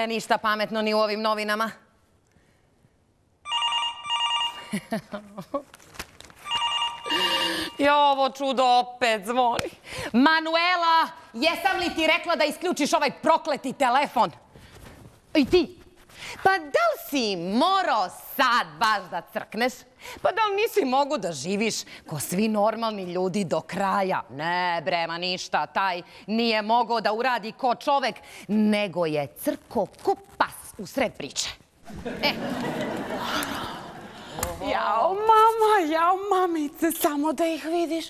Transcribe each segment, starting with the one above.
Ništa pametno ni u ovim novinama. I ovo čudo opet zvoni. Manuela, jesam li ti rekla da isključiš ovaj prokleti telefon? I ti? Pa da li si morao sad baš da crkneš? Pa da li nisi mogu da živiš ko svi normalni ljudi do kraja? Ne, brema, ništa. Taj nije mogao da uradi ko čovek, nego je crko ko pas u sred priče. Jao, mama, jao, mamice, samo da ih vidiš.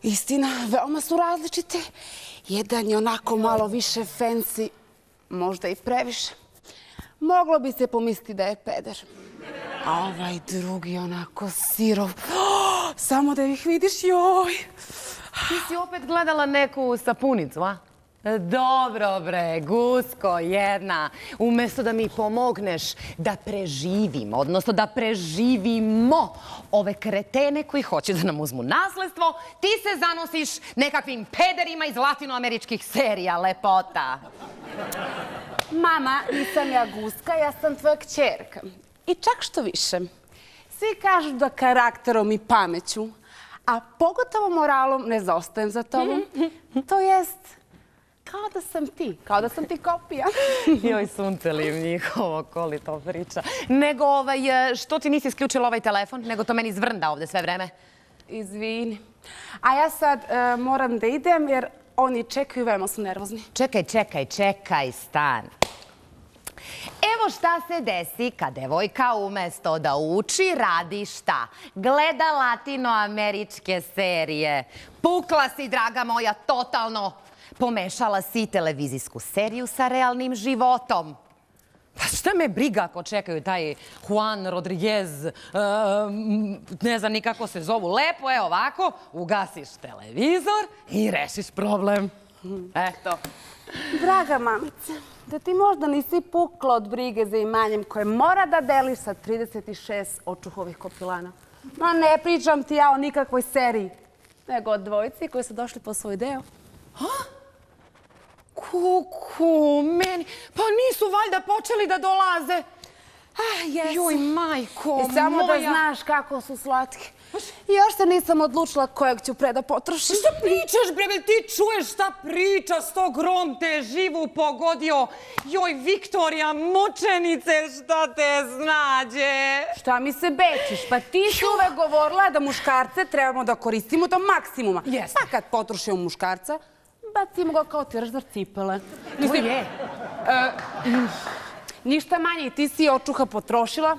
Istina, veoma su različite. Jedan je onako malo više fancy, možda i previše. Moglo bi se pomisliti da je peder. A ovaj drugi onako sirov. Samo da ih vidiš, joj. Ti si opet gledala neku sapunicu, a? Dobro bre, gusko jedna. Umjesto da mi pomogneš da preživimo, odnosno da preživimo ove kretene koji hoće da nam uzmu nasledstvo, ti se zanosiš nekakvim pederima iz latinoameričkih serija, lepota. Mama, nisam ja guska, ja sam tvoja kćerka. I čak što više. Svi kažu da karakterom i pameću, a pogotovo moralom ne zaostajem za tobom. To jest, kao da sam ti kopija. Joj, sunce li im njihovo, koli to priča. Nego, što ti nisi isključila ovaj telefon, nego to meni zvrnda ovde sve vreme? Izvini. A ja sad moram da idem jer oni čekaju, veoma su nervozni. Čekaj, stan. Evo šta se desi kad devojka umesto da uči radi šta? Gleda latinoameričke serije. Pukla si, draga moja, totalno. Pomešala si televizijsku seriju sa realnim životom. Pa šta me briga ako čekaju taj Juan Rodriguez, ne znam ni kako se zovu, lepo je ovako, ugasiš televizor i rešiš problem. Eto. Draga mamice, da ti možda nisi pukla od brige za imanjem koje mora da deliš sa 36 očuhovih kopilana. Ma ne pričam ti ja o nikakvoj seriji, nego o dvojici koji su došli po svoj deo. Kuku, meni, pa nisu valjda počeli da dolaze? Jesu. Joj, majko moja. I samo da znaš kako su slatki. I još se nisam odlučila kojeg ću pre da potrošim. Šta pričaš, bre, ti čuješ šta priča, 100 grom te živu pogodio. Joj, Viktorija, mučenice, šta te snađe? Šta mi se bečiš? Pa ti si uvek govorila da muškarce trebamo da koristimo do maksimuma. Pa kad potrošimo muškarca, bacimo ga kao tiraždar cipele. To je. Ništa manje i ti si očuha potrošila.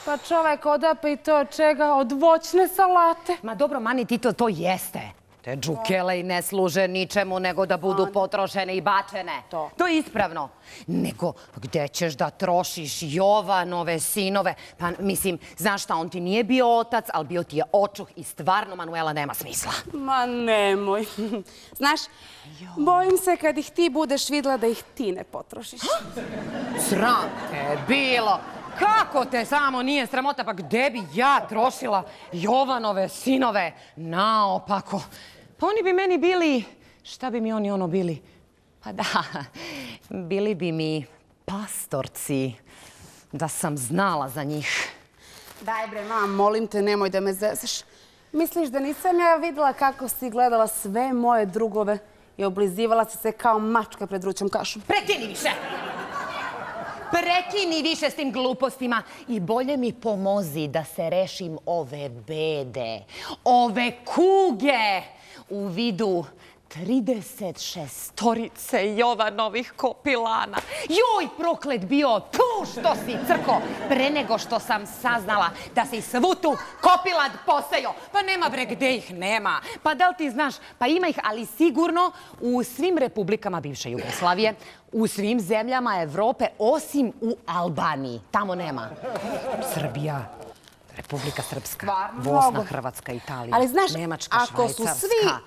Pa čovek odape i to od čega? Od voćne salate. Ma dobro, mani, ti to jeste. Te džukele i ne služe ničemu nego da budu potrošene i bačene. To je ispravno. Nego, gde ćeš da trošiš Jovanove sinove? Pa, mislim, znaš šta, on ti nije bio otac, ali bio ti je očuh i stvarno, Manuela, nema smisla. Ma nemoj. Znaš, bojim se kad ih ti budeš videla da ih ti ne potrošiš. Sram te bilo. Kako te samo nije sramota? Pa gde bi ja trošila Jovanove sinove? Naopako. Pa oni bi meni bili... Šta bi mi oni bili? Pa da, bili bi mi pastorci, da sam znala za njih. Daj bre, mam, molim te, nemoj da me zezaš. Misliš da nisam ja videla kako si gledala sve moje drugove i oblizivala si se kao mačka pred vrućom kašom? Prekini više! Prekini više s tim glupostima i bolje mi pomozi da se rešim ove bede, ove kuge u vidu 36-torice Jovanovih kopilana. Joj, proklet bio, tu što si crko, pre nego što sam saznala da si svu tu kopilad posejo. Pa nema bre, gde ih nema? Pa da li ti znaš, pa ima ih, ali sigurno u svim republikama bivše Jugoslavije, u svim zemljama Evrope, osim u Albaniji. Tamo nema. Srbija, Republika Srpska, Bosna, Hrvatska, Italija, Nemačka, Švajcarska.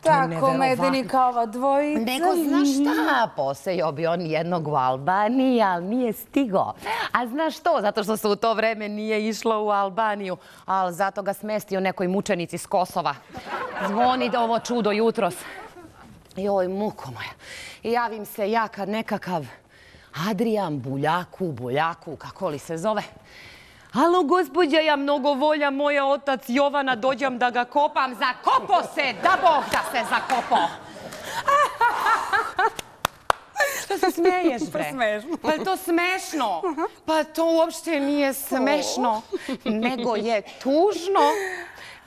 Tako medeni kao ova dvojica. Nego, znaš šta, posejao bi on jednog u Albaniji, ali nije stigo. A znaš što? Zato što se u to vreme nije išlo u Albaniju, ali zato ga smestio nekoj mučenici s Kosova. Zvoni ovo čudo jutros. Joj, muko moja. Javim se ja kad nekakav Adrijan Buljaku, kako li se zove. Alo, gospođa, ja mnogo volja, moja otac Jovana, dođem da ga kopam. Zakopo se, da Bog da se zakopo. Što se smeješ, bre? Pa je to smešno. Pa to uopšte nije smešno, nego je tužno.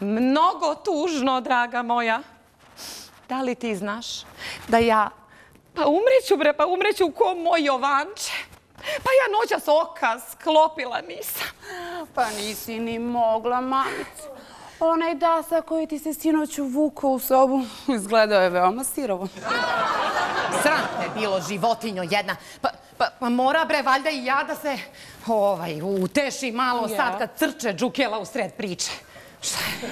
Mnogo tužno, draga moja. Da li ti znaš da ja... Pa umreću, bre, pa umreću ko moj Jovanče. Pa ja noćas oka sklopila nisam. Pa nisi ni mogla, mamicu. Onaj dasa koji ti se sinoć uvukao u sobu izgledao je veoma sirovo. Sram te bilo, životinjo jedna. Pa mora, bre, valjda i ja da se uteši malo sad kad crče džukela u sred priče. Šta je?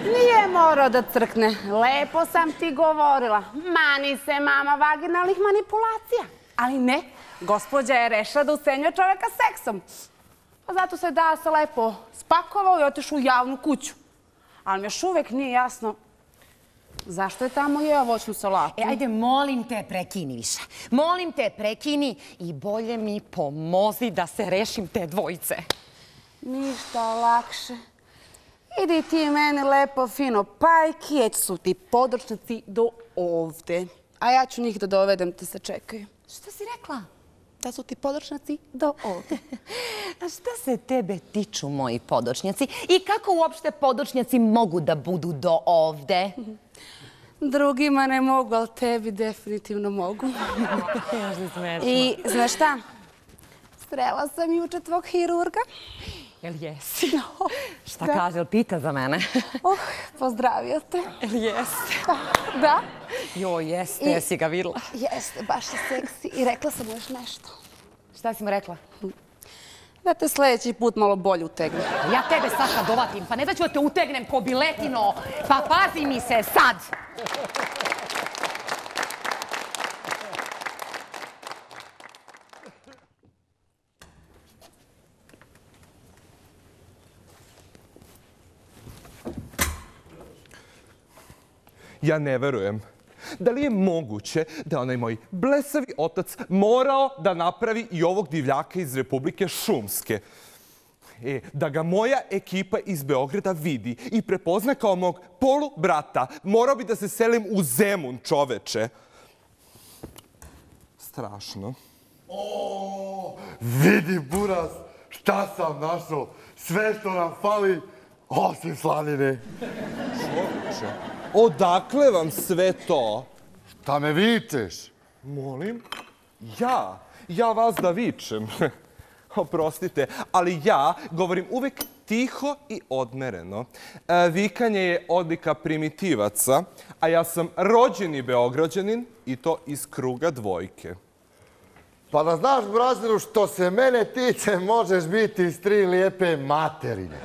Nije morao da crkne. Lepo sam ti govorila. Mani se, mama, vaginalnih manipulacija. Ali ne, gospođa je rešila da ucenjuje čoveka seksom. Pa zato se Dasa lepo spakovao i otišao u javnu kuću. Ali mi još uvek nije jasno zašto je tamo jeo voćnu salatu. Ajde, molim te, prekini više. Molim te, prekini i bolje mi pomozi da se rešim te dvojice. Ništa lakše. Idi ti meni lepo, fino pajki, jer su ti podočnici do ovde. A ja ću njih da dovedem, te se čekaju. Šta si rekla? Da su ti podočnici do ovde. A šta se tebe tiču, moji podočnjaci? I kako uopšte podočnjaci mogu da budu do ovde? Drugima ne mogu, ali tebi definitivno mogu. I znaš šta? Srela sam juče tvog hirurga. Jel jesi? Šta kaže, jel pita za mene? Pozdravio te. Jel jesi? Da. Joj, jeste, jesi ga videla? Jeste, baš je seksi. I rekla sam mu još nešto. Šta si mu rekla? Da te sljedeći put malo bolje utegnem. Ja tebe sad kad dovatim, pa ne da ću da te utegnem ko biletino. Pa pazi mi se sad! Ja ne verujem. Da li je moguće da onaj moj blesavi otac morao da napravi i ovog divljaka iz Republike Šumske? Da ga moja ekipa iz Beograda vidi i prepozna kao mog polubrata, morao bi da se selim u Zemun, čoveče. Strašno. Vidi, buraz, šta sam našao. Sve što nam fali, osim slanine. Čoveče, odakle vam sve to? Šta me vičeš? Molim? Ja vas da vičem. Oprostite, ali ja govorim uvek tiho i odmereno. Vikanje je odlika primitivaca, a ja sam rođeni Beograđanin i to iz kruga dvojke. Pa da znaš, Brazilu, što se mene tiče, možeš biti iz 3 lijepe materine.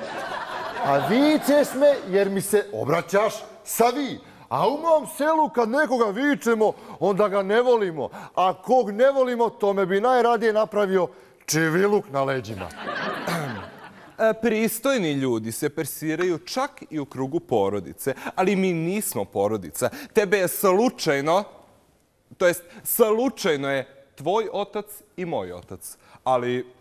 A vičeš me jer mi se obraćaš sa vi. A u mom selu kad nekoga vičemo, onda ga ne volimo. A kog ne volimo, tome bi najradije napravio čiviluk na leđima. Pristojni ljudi se persiraju čak i u krugu porodice, ali mi nismo porodica. Tebe je slučajno, to jest slučajno je tvoj otac i moj otac. Ali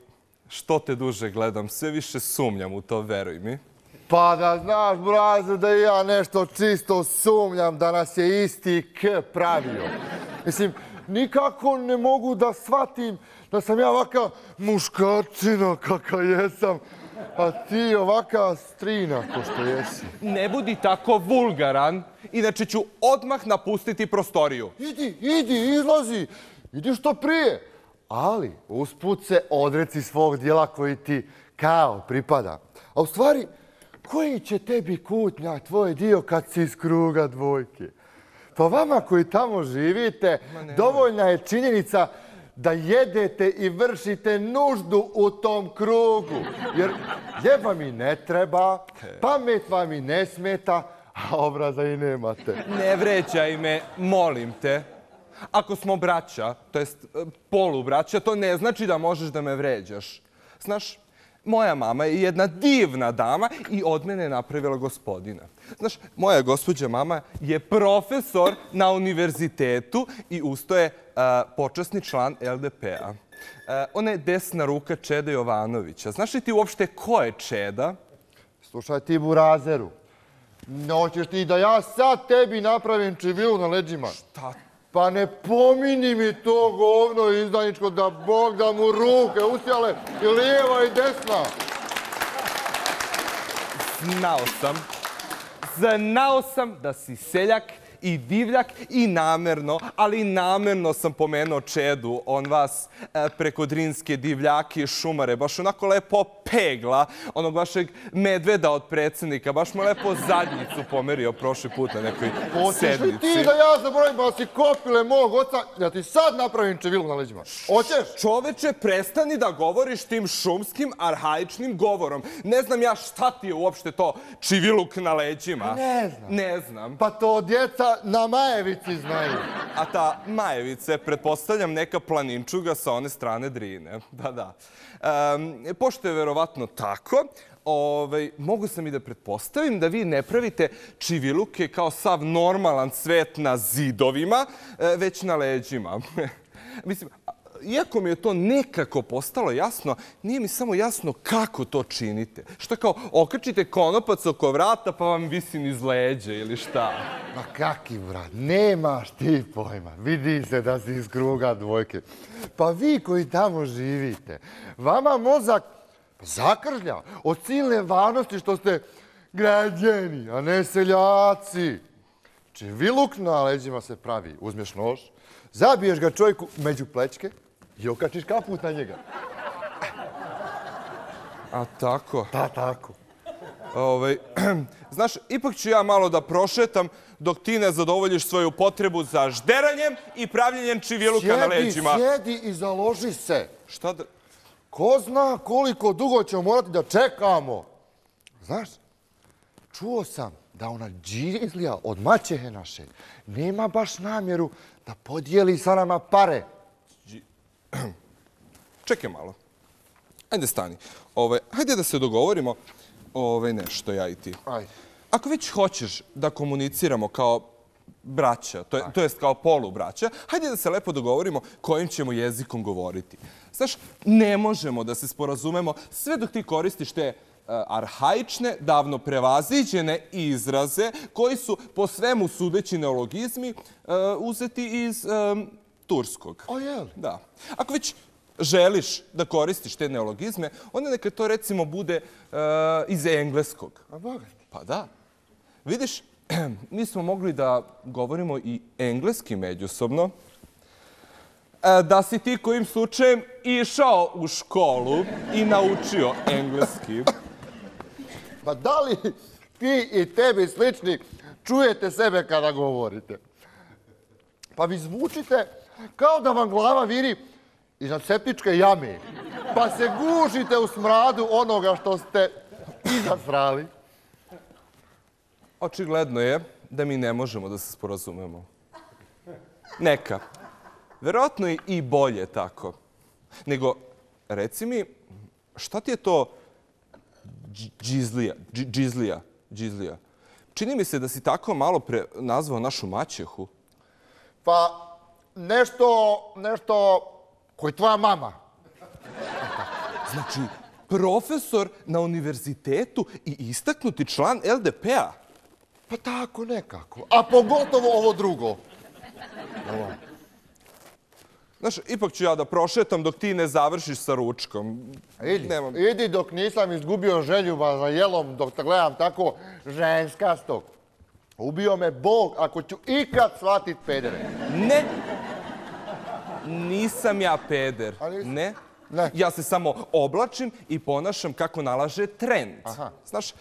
što te duže gledam, sve više sumnjam u to, veruj mi. Pa da znaš, Brazo, da i ja nešto čisto sumnjam da nas je isti K pravio. Mislim, nikako ne mogu da shvatim da sam ja ovaka muškarčina kakav jesam, a ti ovaka strina ko što jesi. Ne budi tako vulgaran, inače ću odmah napustiti prostoriju. Idi, izlazi. Idi što prije. Ali usput se odreci svog dijela koji ti kao pripada. A u stvari, koji će tebi kutnja tvoj dio kad si iz kruga dvojke? Pa vama koji tamo živite, dovoljna je činjenica da jedete i vršite nuždu u tom krugu. Jer jeba mi ne treba, pamet vam i ne smeta, a obraza i nemate. Ne vređaj me, molim te. Ako smo braća, to jest polubraća, to ne znači da možeš da me vređaš. Znaš, Moja mama je jedna divna dama i od mene je napravila gospodina. Znaš, moja gospođa mama je profesor na univerzitetu i usto je počasni član LDP-a. Ona je desna ruka Čeda Jovanovića. Znaš li ti uopšte ko je Čeda? Slušaj ti, burazeru. Hoćeš ti da ja sad tebi napravim čivilu na leđima? Šta? Pa ne pomini mi to govno izdajničko da Bog da mu ruke usjale i lijeva i desna. Znao sam da si seljak i divljak i namerno, ali namerno sam pomenuo Čedu, on vas preko Drinske divljake i šumare, baš onako lepo pegla, onog vašeg medveda od predsjednika, baš mu lepo zadnjicu pomerio prošli put na nekoj sednici. Hoćeš li ti da ja zaboravim da si kopile mog oca, da ti sad napravim čivilu na leđima? Hoćeš? Čoveče, prestani da govoriš tim šumskim, arhaičnim govorom. Ne znam ja šta ti je uopšte to čiviluk na leđima. Ne znam. Pa to djeca na Majevici znaju. A ta Majevica je, pretpostavljam, neka planinčuga sa one strane Drine. Da. Pošto je verovatno tako, mogu sam i da pretpostavim da vi ne pravite čiviluke kao sav normalan svet na zidovima, već na leđima. Mislim, iako mi je to nekako postalo jasno, nije mi samo jasno kako to činite. Što kao, okačite konopac oko vrata pa vam visi niz leđa ili šta? Ma kaki vrat, nemaš ti pojma. Vidi se da si iz kruga dvojke. Pa vi koji tamo živite, vama mozak zakržlja od silne važnosti što ste građani, a ne seljaci. Čiviluk na leđima se pravi. Uzmeš nož, zabiješ ga čovjeku među plećke i okačiš kaput na njega. A tako? Da, tako. Znaš, ipak ću ja malo da prošetam dok ti ne zadovoljiš svoju potrebu za žderanjem i pravljenjem čiviluka na leđima. Sjedi i založi se. Šta da... Ko zna koliko dugo ćemo morati da čekamo? Znaš, čuo sam da ona Džizlija od maćehe naše nema baš namjeru da podijeli sa nama pare. Čekaj malo. Ajde stani. Hajde da se dogovorimo nešto, ja i ti. Ajde. Ako već hoćeš da komuniciramo kao braća, to jest kao polubraća, hajde da se lepo dogovorimo kojim ćemo jezikom govoriti. Znaš, ne možemo da se sporazumemo sve dok ti koristiš te arhaične, davno prevaziđene izraze koji su po svemu sudeći neologizmi uzeti iz turskog. O, jel? Da. Ako već želiš da koristiš te neologizme, onda neka to recimo bude iz engleskog. A boga. Pa da. Vidiš, mi smo mogli da govorimo i engleski međusobno. Da si ti kojim slučajem išao u školu i naučio engleski. Pa da li ti i tebi slični čujete sebe kada govorite? Pa vi zvučite kao da vam glava viri iznad septičke jame. Pa se gužite u smradu onoga što ste izasrali. Očigledno je da mi ne možemo da se sporazumemo. Neka. Verovatno je i bolje tako. Nego, reci mi, šta ti je to Džizlija? Čini mi se da si tako malo nazvao našu maćehu. Pa nešto koji tvoja mama. Znači, profesor na univerzitetu i istaknuti član LDP-a. Pa tako nekako. A pogotovo ovo drugo. Ovo. Znaš, ipak ću ja da prošetam dok ti ne završiš sa ručkom. Idi dok nisam izgubio želju za jelom, dok te gledam tako ženskastog. Ubio me Bog ako ću ikad shvatit pedere. Ne. Nisam ja peder. Ne. Ja se samo oblačim i ponašam kako nalaže trend. Znaš,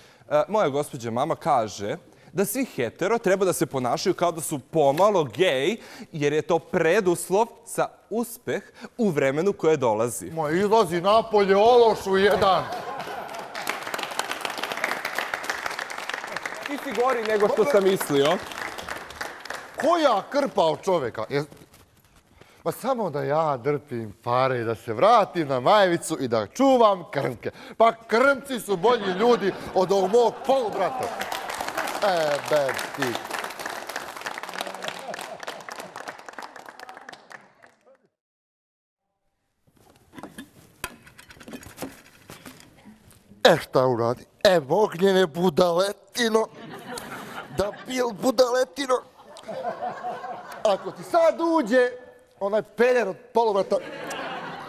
moja gospođa mama kaže da svi hetero treba da se ponašaju kao da su pomalo gej, jer je to preduslov za uspeh u vremenu koje dolazi. Ma izlazi napolje ološu jedan. Ti si gori nego što sam mislio. Koja krpa od čoveka? Ma samo da ja drpim pare i da se vratim na Majevicu i da čuvam krmke. Pa krmci su bolji ljudi od ovog mog polubrata. Beb ti. Šta uradi? Ognjene budaletino. Da bil budaletino. Ako ti sad uđe onaj peder od polubrata,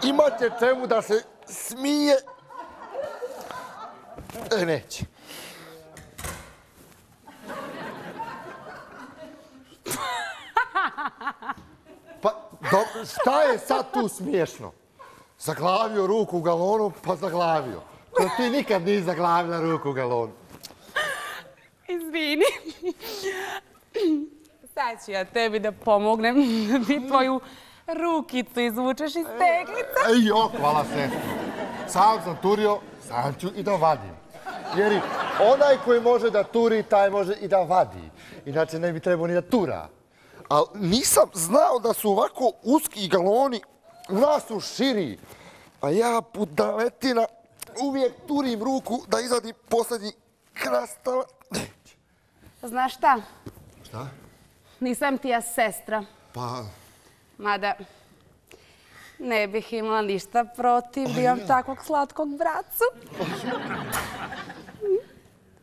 imat će čemu da se smije. Neće. Pa, šta je sad tu smiješno? Zaglavio ruku u galonu, pa zaglavio. To ti nikad nisi zaglavila ruku u galonu. Izvini. Sad ću ja tebi da pomognem da ti tvoju rukicu izvučeš iz teglica. Hvala sestri. Sam sam turio, sam ću i da vadim. Jer onaj koji može da turi, taj može i da vadi. Inače ne bi trebao ni da tura. Ali nisam znao da su ovako uski galoni, u nas su širi. A ja, budaletina, uvijek turim ruku da izvadim posljednji krastavac. Znaš šta? Šta? Nisam ti ja sestra. Pa... Mada, ne bih imala ništa protiv da imam takvog slatkog bracu.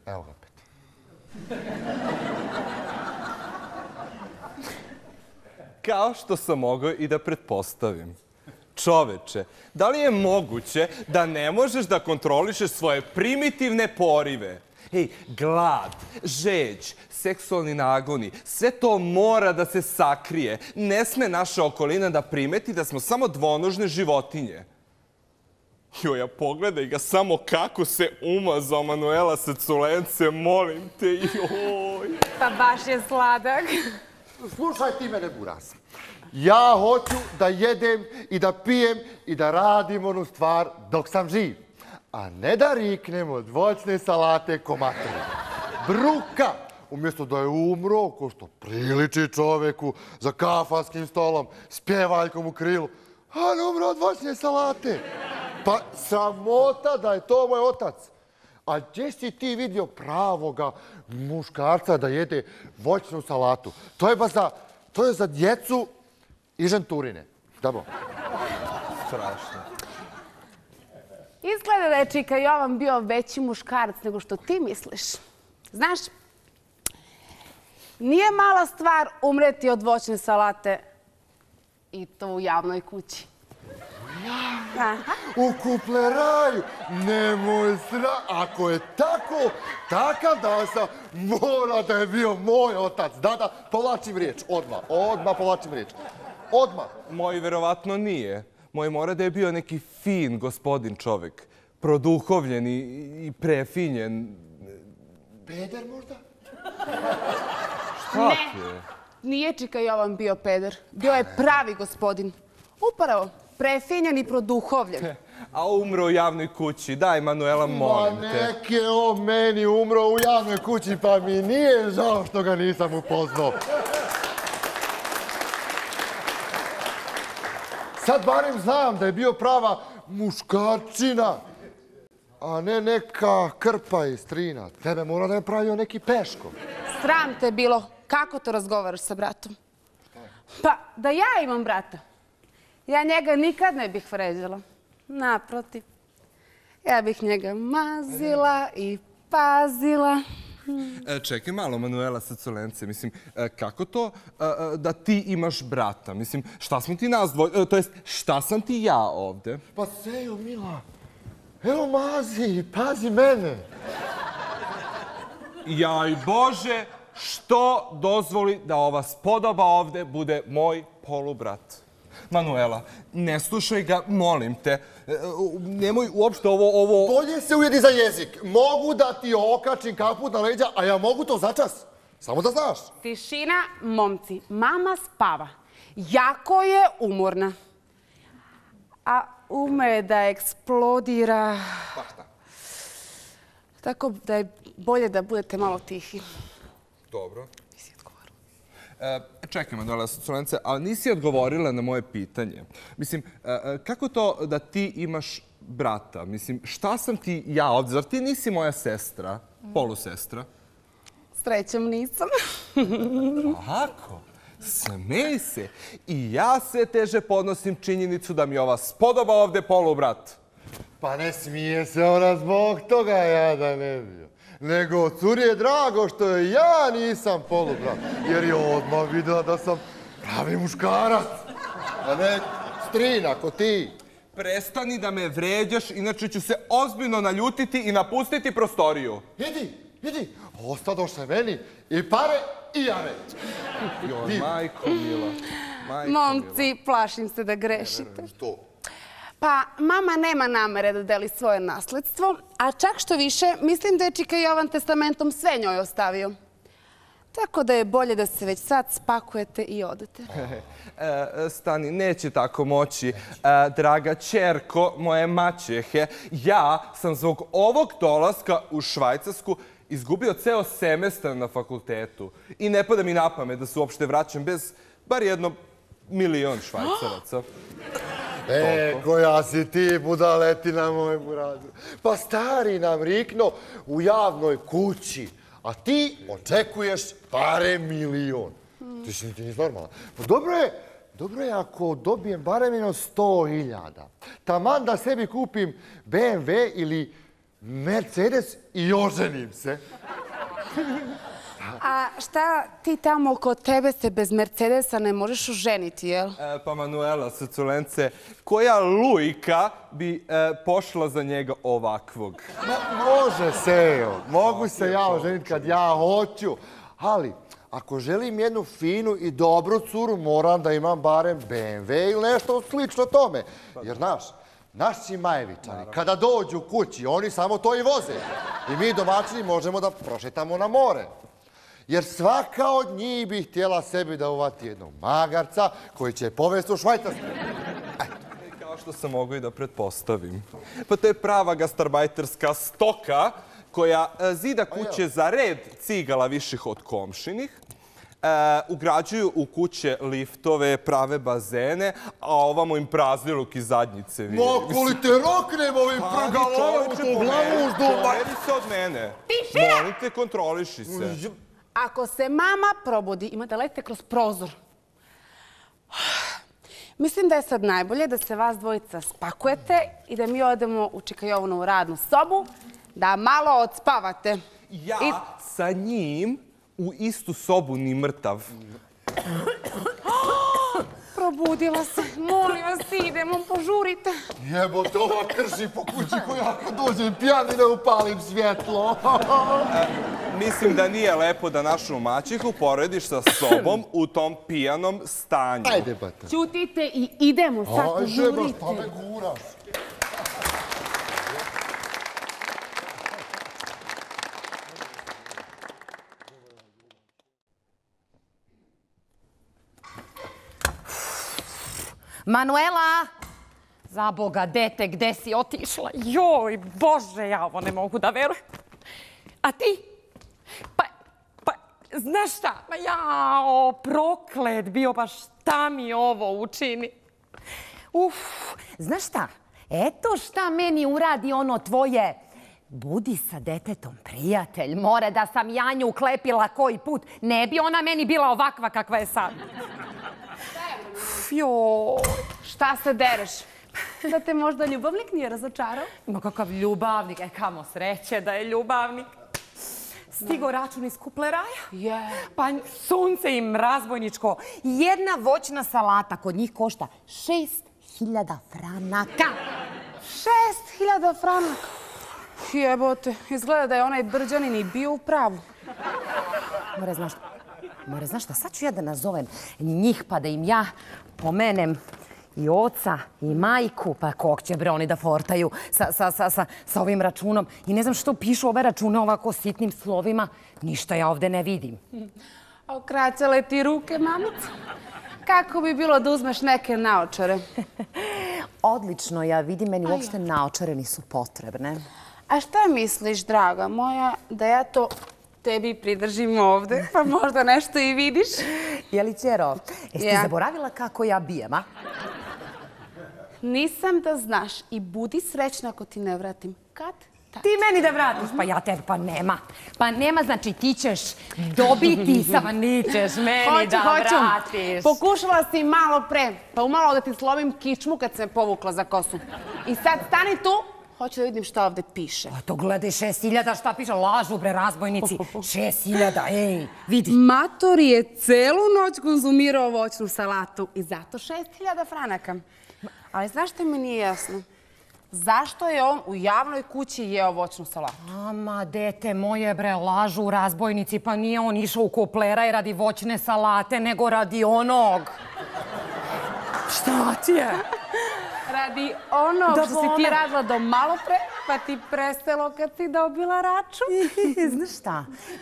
Evo ga opet. Kao što sam mogao i da pretpostavim. Čoveče, da li je moguće da ne možeš da kontrolišeš svoje primitivne porive? Ej, glad, žeđ, seksualni nagoni, sve to mora da se sakrije. Ne sme naša okolina da primeti da smo samo dvonožne životinje. Joja, pogledaj ga samo kako se umazao Manuela sa culence, molim te, joj. Pa baš je sladak. Slušaj ti mene, buraz. Ja hoću da jedem i da pijem i da radim onu stvar dok sam živ. A ne da riknem od voćne salate ko materina. Bruka! Umjesto da je umro, ko što priliči čoveku za kafanskim stolom, s pjevaljkom u krilu, a ne umro od voćne salate. Pa sramota da je to moj otac. A gdje si ti vidio pravoga muškarca da jede voćnu salatu? To je za djecu i ženturine. Da bo. Strašno. Izgleda da je Čika Jovan bio veći muškarac nego što ti misliš. Znaš, nije mala stvar umreti od voćne salate i to u javnoj kući. U kupleraju, nemoj ako je tako, takav da sam mora da je bio moj otac. Da, povlačim riječ, odmah povlačim riječ. Odmah. Moj verovatno nije. Moj mora da je bio neki fin gospodin čovek. Produhovljen i prefinjen. Peder možda? Šta ti je? Nije Čika Jovan bio peder. Bio je pravi gospodin. Upravo, prefinjen i produhovljen. A umro u javnoj kući. Daj, Manuela, molim te. Ma nek je on meni umro u javnoj kući, pa mi nije žao što ga nisam upoznao. Sad barem znam da je bio prava muškarčina, a ne neka krpa i strina. Tebe mora da je pravio neki Peško. Sram te bilo. Kako to razgovaraš sa bratom? Pa, da ja imam brata, ja njega nikad ne bih vređala. Naprotiv. Ja bih njega mazila i pazila. Čekaj malo, Manuela sa culence. Mislim, kako to da ti imaš brata? Mislim, šta smo ti nas dvoje, to jest, šta sam ti ja ovde? Pa Sejo, mila, evo mazi, pazi mene. Jaj Bože, što dozvoli da ova spodoba ovde bude moj polubrat? Manuela, ne slušaj ga, molim te. Nemoj uopšte ovo... Bolje se ujedi za jezik. Mogu da ti okačim kaput na leđa, a ja mogu to začas. Samo da znaš. Tišina, momci. Mama spava. Jako je umorna. A ume da eksplodira. Pa šta? Tako da je bolje da budete malo tihi. Dobro. Čekaj, Manuela Solence, ali nisi odgovorila na moje pitanje. Mislim, kako to da ti imaš brata? Mislim, šta sam ti ja ovdje? Zar ti nisi moja sestra, polusestra? Srećom nisam. Ako? Smej se. I ja sve teže podnosim činjenicu da mi ova spodoba ovdje polubrat. Pa ne smije se ona zbog toga ja da ne bio. Nego curi je drago što je ja nisam polubrat. Jer je odmah vidjela da sam pravi muškarac. A ne strina ko ti. Prestani da me vređaš, inače ću se ozbiljno naljutiti i napustiti prostoriju. Idi. Ostadoš se meni i pare i jave. Joj, majko mila. Momci, plašim se da grešite. Što? Pa, mama nema namere da deli svoje nasledstvo, a čak što više, mislim da je Čika Jovan testamentom sve njoj ostavio. Tako da je bolje da se već sad spakujete i odete. Stani, neće tako moći. Draga ćerko moje maćehe, ja sam zbog ovog dolaska u Švajcarsku izgubio ceo semestar na fakultetu. I ne pada mi na pamet da se uopšte vraćam bez bar 1.000.000 švajcaraca. Koja si ti budaletina moj buradu. Pa stari nam rikno u javnoj kući, a ti očekuješ barem 1.000.000. Ti nisi normalna. Pa dobro je ako dobijem barem 100.000. Taman da sebi kupim BMW ili Mercedes i oženim se. A šta ti tamo kod tebe se bez Mercedesa ne možeš oženiti, jel? Pa Manuela Solence, koja lujka bi pošla za njega ovakvog? Može se, mogu se ja oženiti kad ja hoću, ali ako želim jednu finu i dobru curu, moram da imam barem BMW ili nešto slično tome. Jer naši Majevičani, kada dođu kući, oni samo to i voze. I mi domaćini možemo da prošetamo na more. Jer svaka od njih bi htjela sebi da uvati jednog magarca koji će je povesti u Švajcarsku. Kao što sam mogu i da pretpostavim. Pa to je prava gastarbajterska stoka koja zida kuće za red cigala viših od komšinih, ugrađuju u kuće liftove, prave bazene, a ovamo im prazni luk i zadnjice. Mogu li te roknem ovim prgalom u tu glavu uzdu? Pomeri se od mene. Molim te, kontroliši se. Ako se mama probudi, ima da letite kroz prozor. Mislim da je sad najbolje da se vas dvojica spakujete i da mi odemo u Čika Jovanovu radnu sobu, da malo odspavate. Ja sa njim u istu sobu ni mrtav. Probudila se. Molim vas, idemo, požurite. Jebote, ova krši po kući koja ako dođem pijani da upalim svjetlo. Mislim da nije lepo da našu maćihu porediš sa sobom u tom pijanom stanju. Ajde, bata. Ćutite i idemo, sad požurite. Ajde, baš, pa me guraš. Manuela! Za Boga, dete, gde si otišla? Joj, Bože, ja ovo ne mogu da verujem. A ti? Pa, znaš šta? Ma jao, proklet bio, pa šta mi ovo učini? Znaš šta? Eto šta meni uradi ono tvoje. Budi sa detetom, prijatelj. More da sam Janju uklepila koji put. Ne bi ona meni bila ovakva kakva je sad. Joj, šta se dereš? Da te možda ljubavnik nije razočarao? Ma kakav ljubavnik, kamo sreće da je ljubavnik. Stigo račun iz kupleraja. Pa sunce im razbojničko. Jedna voćna salata kod njih košta 6.000 franaka. 6.000 franaka? Jebote, izgleda da je onaj Brđanin i bio u pravu. More, znaš šta, sad ću ja da nazovem njih pa da im ja pomenem i oca i majku, pa kog će bre oni da fortaju sa ovim računom. I ne znam što pišu ove račune ovako sitnim slovima, ništa ja ovde ne vidim. Okraćale ti ruke, mamica? Kako bi bilo da uzmeš neke naočare? Odlično, ja vidim, meni uopšte naočare nisu potrebne. A šta misliš, draga moja, da ja to tebi pridržim ovde, pa možda nešto i vidiš? Je li, ćero? Jesi ti zaboravila kako ja bijem, a? Nisam da znaš i budi srećna ako ti ne vratim. Kad? Ti meni da vratiš, pa ja tebi, pa nema. Pa nema, znači ti ćeš dobiti, samo nićeš meni da vratiš. Pokušala si malo pre, pa umalo da ti slomim kičmu kad se me povukla za kosu. I sad stani tu, hoću da vidim šta ovde piše. A to gledaj 6000, šta piše? Lažu, bre, razbojnici. 6000, ej, vidi. Mator je celu noć konzumirao voćnu salatu i zato 6000 franaka. Ali znaš što mi nije jasno? Zašto je on u javnoj kući jeo voćnu salatu? Ama, dete moje, bre, lažu razbojnici, pa nije on išao u Kopleraj radi voćne salate, nego radi onog. Šta ti je? Radi onog što si ti radila do malo pre, pa ti prestalo kad si dobila račun.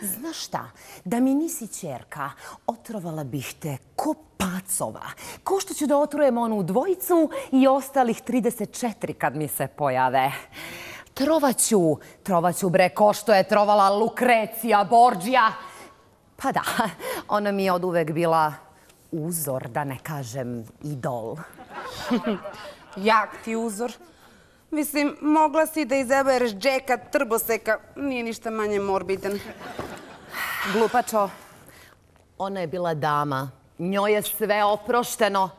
Znaš šta? Da mi nisi ćerka, otrovala bih te ko pacova. Ko što ću da otrujem onu dvojicu i ostalih 34 kad mi se pojave. Trovaću bre, ko što je trovala Lukrecija Borđija. Pa da, ona mi je od uvek bila uzor, da ne kažem idol. Jak ti uzor. Mislim, mogla si da izabereš Džeka Trboseka. Nije ništa manje morbidan. Glupačo, ona je bila dama. Njoj je sve oprošteno.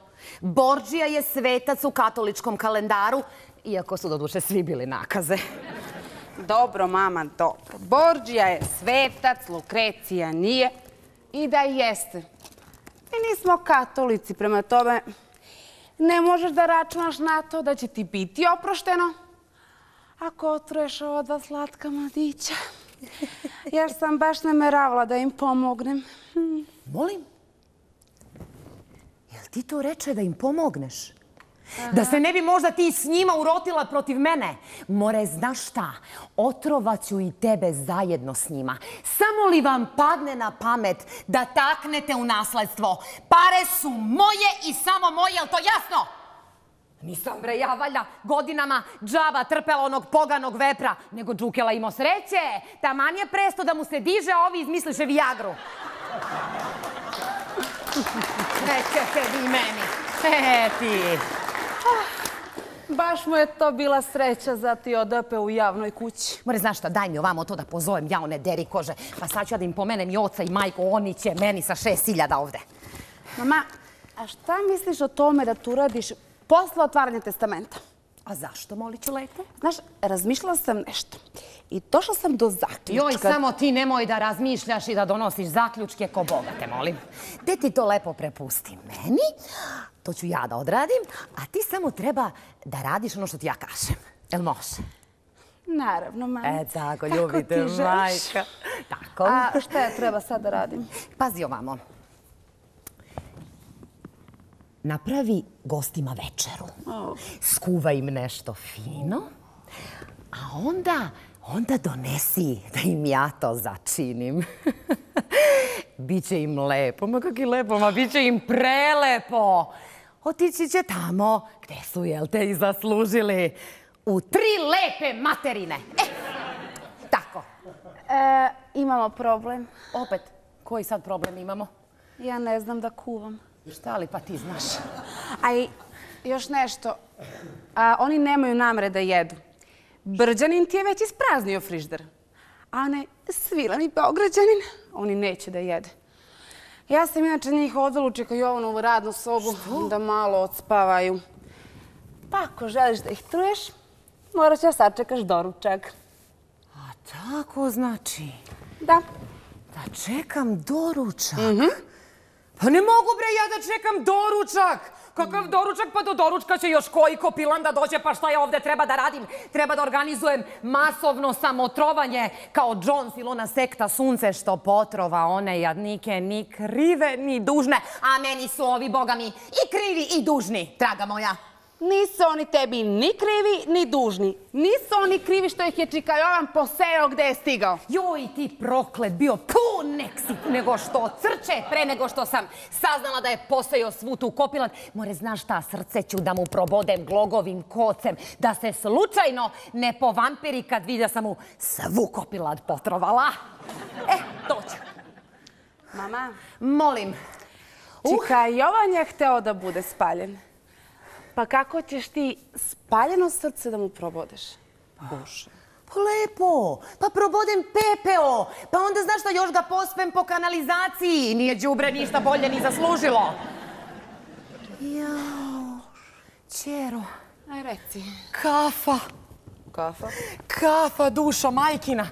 Borđija je svetac u katoličkom kalendaru, iako su doduše svi bili nakaze. Dobro, mama, dobro. Borđija je svetac, Lukrecija nije. I da jeste. Mi nismo katolici, prema tome ne možeš da računaš na to da će ti biti oprošteno ako otruješ ova dva slatka mladića. Jer sam baš nameravala da im pomognem. Molim? Jel ti to reče da im pomogneš? Da se ne bi možda ti s njima urotila protiv mene? More, znaš šta? Otrovaću i tebe zajedno s njima. Samo li vam padne na pamet da taknete u nasledstvo? Pare su moje i samo moje, je li to jasno? Nisam bre, ja valjda godinama džaba trpela onog poganog vepra, nego Džukela imao sreće. Taman je presto da mu se diže, a ovi izmisliše Viagru. Neće tebi i meni. Ti. Baš mu je to bila sreća, zato je odape u javnoj kući. More, znaš šta, daj mi ovamo to da pozovem ja one deri kože. Pa sad ću ja da im pomenem i oca i majku, oni će meni sa 6000 ovde. Mama, a šta misliš o tome da tu radiš posle otvaranja testamenta? A zašto, moliću lepo? Znaš, razmišljala sam nešto i došla sam do zaključka. Joj, samo ti nemoj da razmišljaš i da donosiš zaključke ko Boga te molim. Gde ti to lepo prepusti meni, to ću ja da odradim, a ti samo treba da radiš ono što ti ja kažem. Jel može? Naravno, mama. Tako, ljubite majka. Tako. A šta ja treba sad da radim? Pazi ovamo. Napravi gostima večeru. Skuvaj im nešto fino, a onda donesi da im ja to začinim. Biće im lepo, ma kak je lepo, ma biće im prelepo. Otići će tamo gde su, jel te, i zaslužili. U 3 lepe materine. Tako. Imamo problem. Opet, koji sad problem imamo? Ja ne znam da kuvam. Šta li pa ti znaš? A i još nešto. Oni nemaju namere da jedu. Brđanin ti je već ispraznio frižder. A onaj svilani Beograđanin, oni neće da jede. Ja sam inače njih odvela u Čekajovanovu radnu sobu da malo odspavaju. Pa ako želiš da ih truješ, morat će da sačekaš doručak. A tako znači? Da. Da čekam doručak? Pa ne mogu bre ja da čekam doručak! Kakav doručak? Pa do doručka će još koji kopilan da dođe, pa šta ja ovde treba da radim? Treba da organizujem masovno samotrovanje kao Jones ili ona sekta Sunce što potrova one jadnike ni krive ni dužne. A meni su ovi, boga mi, i krivi i dužni, draga moja. Nisu oni tebi ni krivi, ni dužni. Nisu oni krivi što ih je Čikajovan poseo gde je stigao. Joj, ti proklet bio pun nego što crče pre nego što sam saznala da je poseo svu tu kopilan. More, znaš šta, srce ću da mu probodem glogovim kocem, da se slučajno ne povampiri kad vidi da sam mu svu kopilad potrovala. To ću. Mama. Molim. Čika, Jovan je hteo da bude spaljen. Pa kako ćeš ti spaljeno srce da mu probodeš? Bože. Pa lepo, pa probodem pepeo, pa onda znaš šta, još ga pospem po kanalizaciji. Nije đubre ništa bolje ni zaslužilo. Jao, ćero. Aj, reci. Kafa. Kafa? Kafa, dušo, majkina.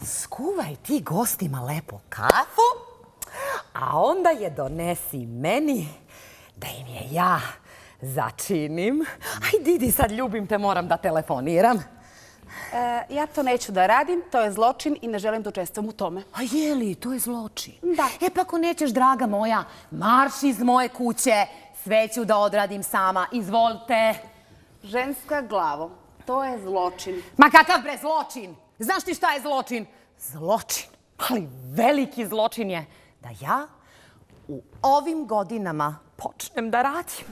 Skuvaj ti gostima lepo kafu, a onda je donesi meni da im je ja začinim. Aj, idi sad, ljubim te, moram da telefoniram. Ja to neću da radim, to je zločin i ne želim da učestvujem u tome. A je li, to je zločin? Da. E pa ako nećeš, draga moja, marš iz moje kuće, sve ću da odradim sama. Izvolite. Ženska glavo, to je zločin. Ma kakav bre zločin? Znaš ti šta je zločin? Zločin. Ali veliki zločin je Da ja u ovim godinama počnem da radim.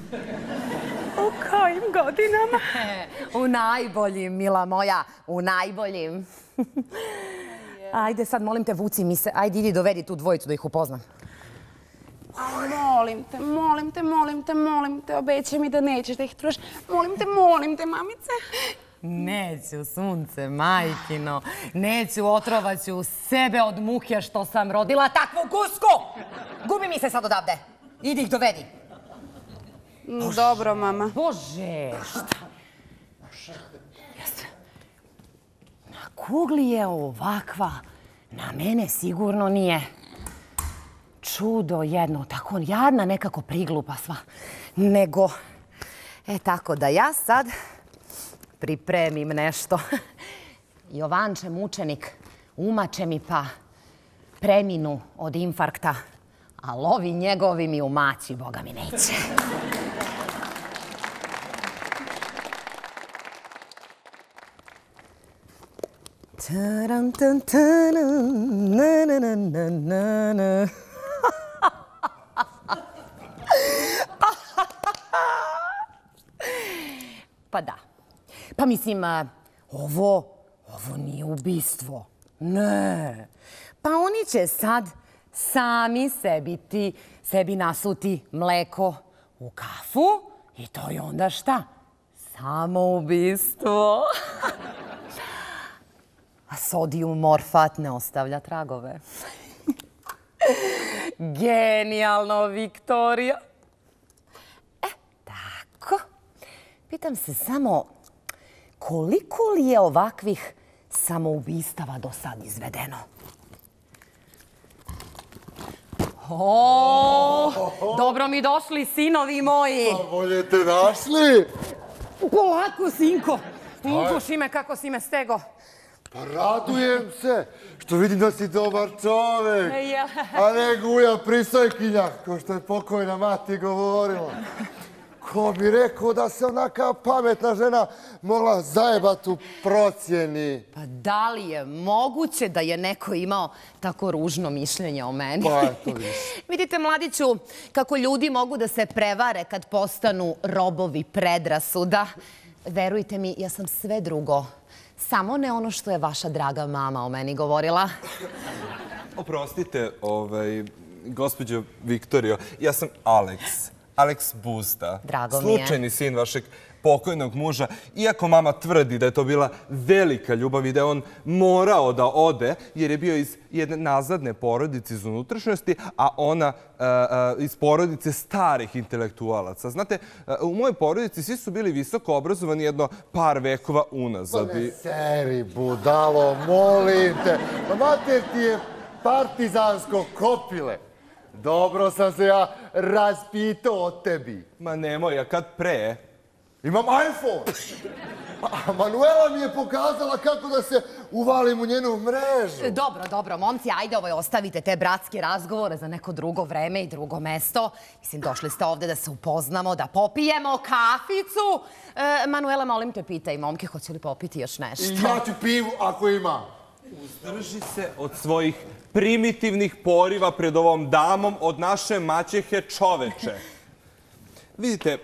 U kojim godinama? u najboljim, mila moja, u najboljim. Ajde sad, molim te, vuci mi se. Ajde, idi dovedi tu dvojicu da ih upoznam. Molim te, molim te, molim te, molim te, obećaj mi da nećeš da ih truš. Molim te, mamice. Neću, sunce, majkino. Neću, otrovaću sebe od muke što sam rodila takvu gusku. Gubi mi se sad odavde. Idi ih dovedi. Dobro, mama. Bože, šta? Na kugli je ovakva. Na mene sigurno nije. Čudo jedno, tako jadna, nekako priglupa sva. Nego, tako da ja sad pripremim nešto. Jovanče, mučenik, umače mi pa preminu od infarkta, a lovi njegovi mi umaći, Boga mi neće. Taran, tan, taran, na, na, na, na, na, na. Pa da. Pa mislim, ovo nije ubistvo. Ne. Pa oni će sad sami sebi nasuti mleko u kafu i to je onda šta? Samoubistvo. A sodijum morfat ne ostavlja tragove. Genijalno, Viktorija. Tako. Pitam se samo, koliko li je ovakvih samoubistava do sad izvedeno? Dobro mi došli, sinovi moji. Pa bolje te našli. Polako, sinko. Puši me kako si me stego. Pa radujem se što vidim da si dobar čovek, a ne guja prisojkinja, kao što je pokojna mati govorila. Ko bi rekao da se onaka pametna žena mogla zajebat u procjeni? Pa da li je moguće da je neko imao tako ružno mišljenje o meni? Pa eto više. Vidite, mladiću, kako ljudi mogu da se prevare kad postanu robovi predrasuda. Verujte mi, ja sam sve drugo. Samo ne ono što je vaša draga mama o meni govorila. Oprostite, gospođo Viktorijo, ja sam Aleks. Aleks Busta. Drago mi je. Slučajni sin vašeg pokojnog muža. Iako mama tvrdi da je to bila velika ljubav i da je on morao da ode, jer je bio iz jedne nazadne porodice iz unutrašnjosti, a ona iz porodice starih intelektualaca. Znate, u mojoj porodici svi su bili visoko obrazovani jedno par vekova unazad. Pa ne seri, budalo, molim te. Pa mater ti je partizansko kopile. Dobro sam se ja raspitao o tebi. Ma nemoj, a kad pre? Imam iPhone. A Manuela mi je pokazala kako da se uvalim u njenu mrežu. Dobro, momci, ajde ostavite te bratske razgovore za neko drugo vreme i drugo mesto. Mislim, došli ste ovde da se upoznamo, da popijemo kaficu. Manuela, molim te, pitaj momke, hoće li popiti još nešto? I ja ću pivu ako imam. Uzdrži se od svojih primitivnih poriva pred ovom damom od naše maćehe čoveče. Vidite,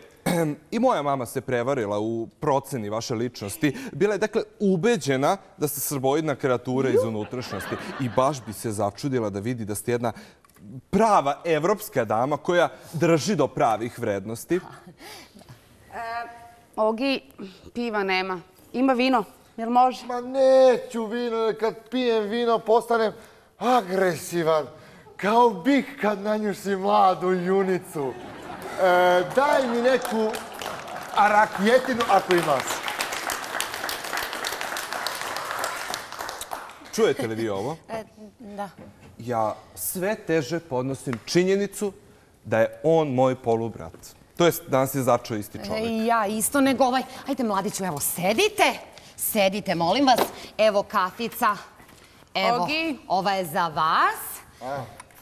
i moja mama se prevarila u proceni vaše ličnosti. Bila je, dakle, ubeđena da ste srboidna kreatura iz unutrašnjosti. I baš bi se začudila da vidi da ste jedna prava evropska dama koja drži do pravih vrednosti. Ogi, piva nema. Ima vino, jel može? Ma neću vino, jer kad pijem vino postanem agresivan. Kao bik kad nanjuši mladu junicu. Daj mi neku arakjetinu ako imaš. Čujete li vi ovo? Da. Ja sve teže podnosim činjenicu da je on moj polubrat. To jest, danas je začeo isti čovjek. Ja isto, nego ovaj... Ajde, mladiću, evo, sedite. Sedite, molim vas. Evo kafica. Evo, Ogi. ova je za vas.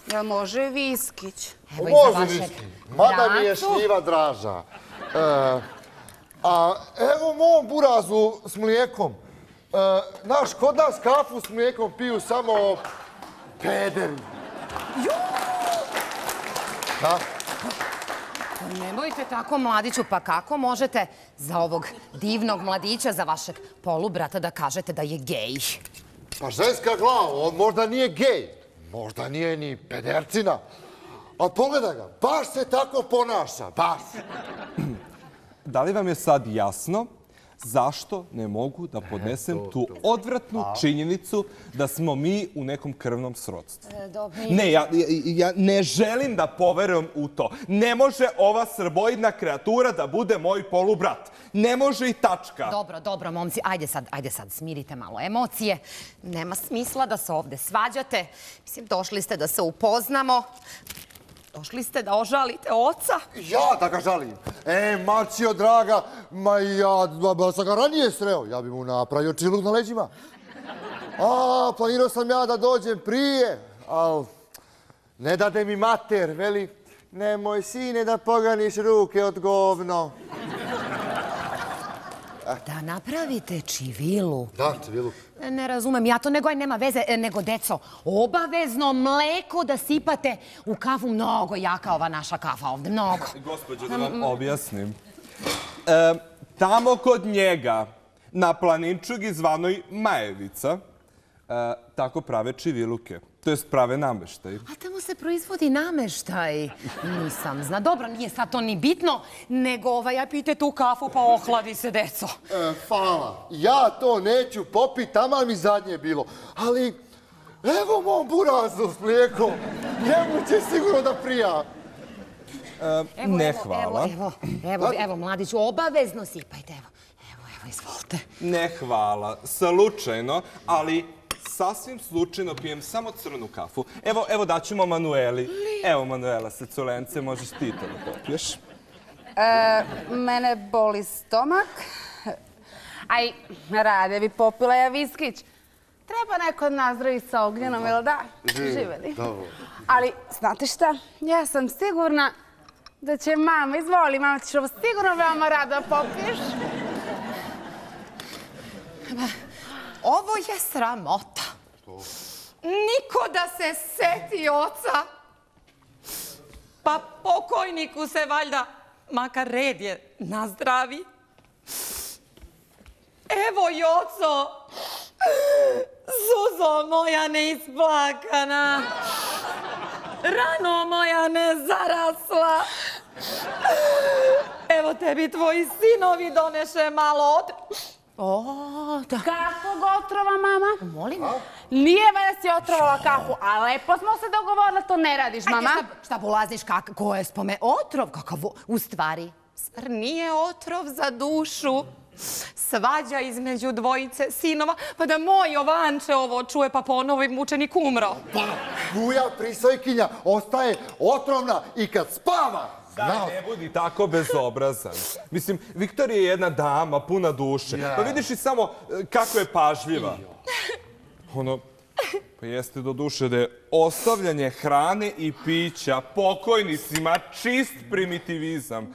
Jel može viskić? Evo i za Može vašeg viski, mada mi je bracu. šljiva draža. A evo mom burazu s mlijekom. Znaš, kod nas kafu s mlijekom piju samo pederi. Da? Nemojte tako, mladiću, pa kako možete za ovog divnog mladića, za vašeg polubrata da kažete da je gej? Pa ženska glava, on možda nije gej, možda nije ni pedercina. Ali pogledaj ga, baš se tako ponaša, baš. Da li vam je sad jasno zašto ne mogu da podnesem tu odvratnu činjenicu da smo mi u nekom krvnom srodstvu? Ne, ja ne želim da poverujem u to. Ne može ova srboidna kreatura da bude moj polubrat. Ne može i tačka. Dobro, momci, ajde sad, smirite malo emocije. Nema smisla da se ovde svađate. Mislim, došli ste da se upoznamo. Došli ste da ožalite oca. Ja da ga žalim. Mačio draga, ma ja sam ga ranije sreo. Ja bi mu napravio čilug na leđima. Planirao sam ja da dođem prije, ali ne dade mi mater, veli, nemoj sine da poganiš ruke od govno. Da napravite čivilu. Da, čivilu. Ne razumem ja to, nego aj nema veze, nego deco, obavezno mleko da sipate u kafu. Mnogo jaka ova naša kafa ovde, mnogo. Gospođo, da vam objasnim. Tamo kod njega, na planinčugi zvanoj Majevica, tako prave čiviluke. To jest prave nameštaj. A tamo se proizvodi nameštaj. Nisam zna. Dobro, nije sad to ni bitno, nego ja pijte tu kafu pa ohladi se, deco. Hvala. Ja to neću popit, taman mi zadnje bilo. Ali, evo mom burazu s mlijekom. Njemu će sigurno da prija. Ne hvala. Evo, mladiću, obavezno sipajte. Evo, izvolite. Ne hvala. Slučajno, ali sasvim slučajno pijem samo crnu kafu. Evo daćemo Manueli. Evo, Manuela, sa culence, možeš ti to da popiješ. Mene boli stomak. Aj, rade bi popila ja viskić. Treba neko nazdraviti sa ognjenom, jel da? Živeli. Ali, znate šta? Ja sam sigurna da će mama, izvoli, mama, ćeš ovo sigurno veoma rado popiješ. Ovo je sramota. Niko da se seti oca. Pa pokojniku se valjda, makar red je, nazdravi. Evo, Joco, suzo moja neisplakana, rano moja nezarasla. Evo tebi tvoji sinovi doneše malo od... Kakvog otrova, mama? Molim? Nije valjda si otrovala kafu, a lepo smo se dogovorili, to ne radiš, mama. Šta bolaziš, ko je spome? Otrov? Kakav? U stvari, zar nije otrov za dušu? Svađa između dvojice sinova, pa da moj Jovanče ovo čuje, pa ponovo im mučenik umro. Pa, buja prisojkinja ostaje otrovna i kad spava. Daj, ne budi tako bezobrazan. Mislim, Viktorija je jedna dama, puna duše. Pa vidiš i samo kako je pažljiva. Pa jeste do duše da je ostavljanje hrane i pića pokojnicima čist primitivizam.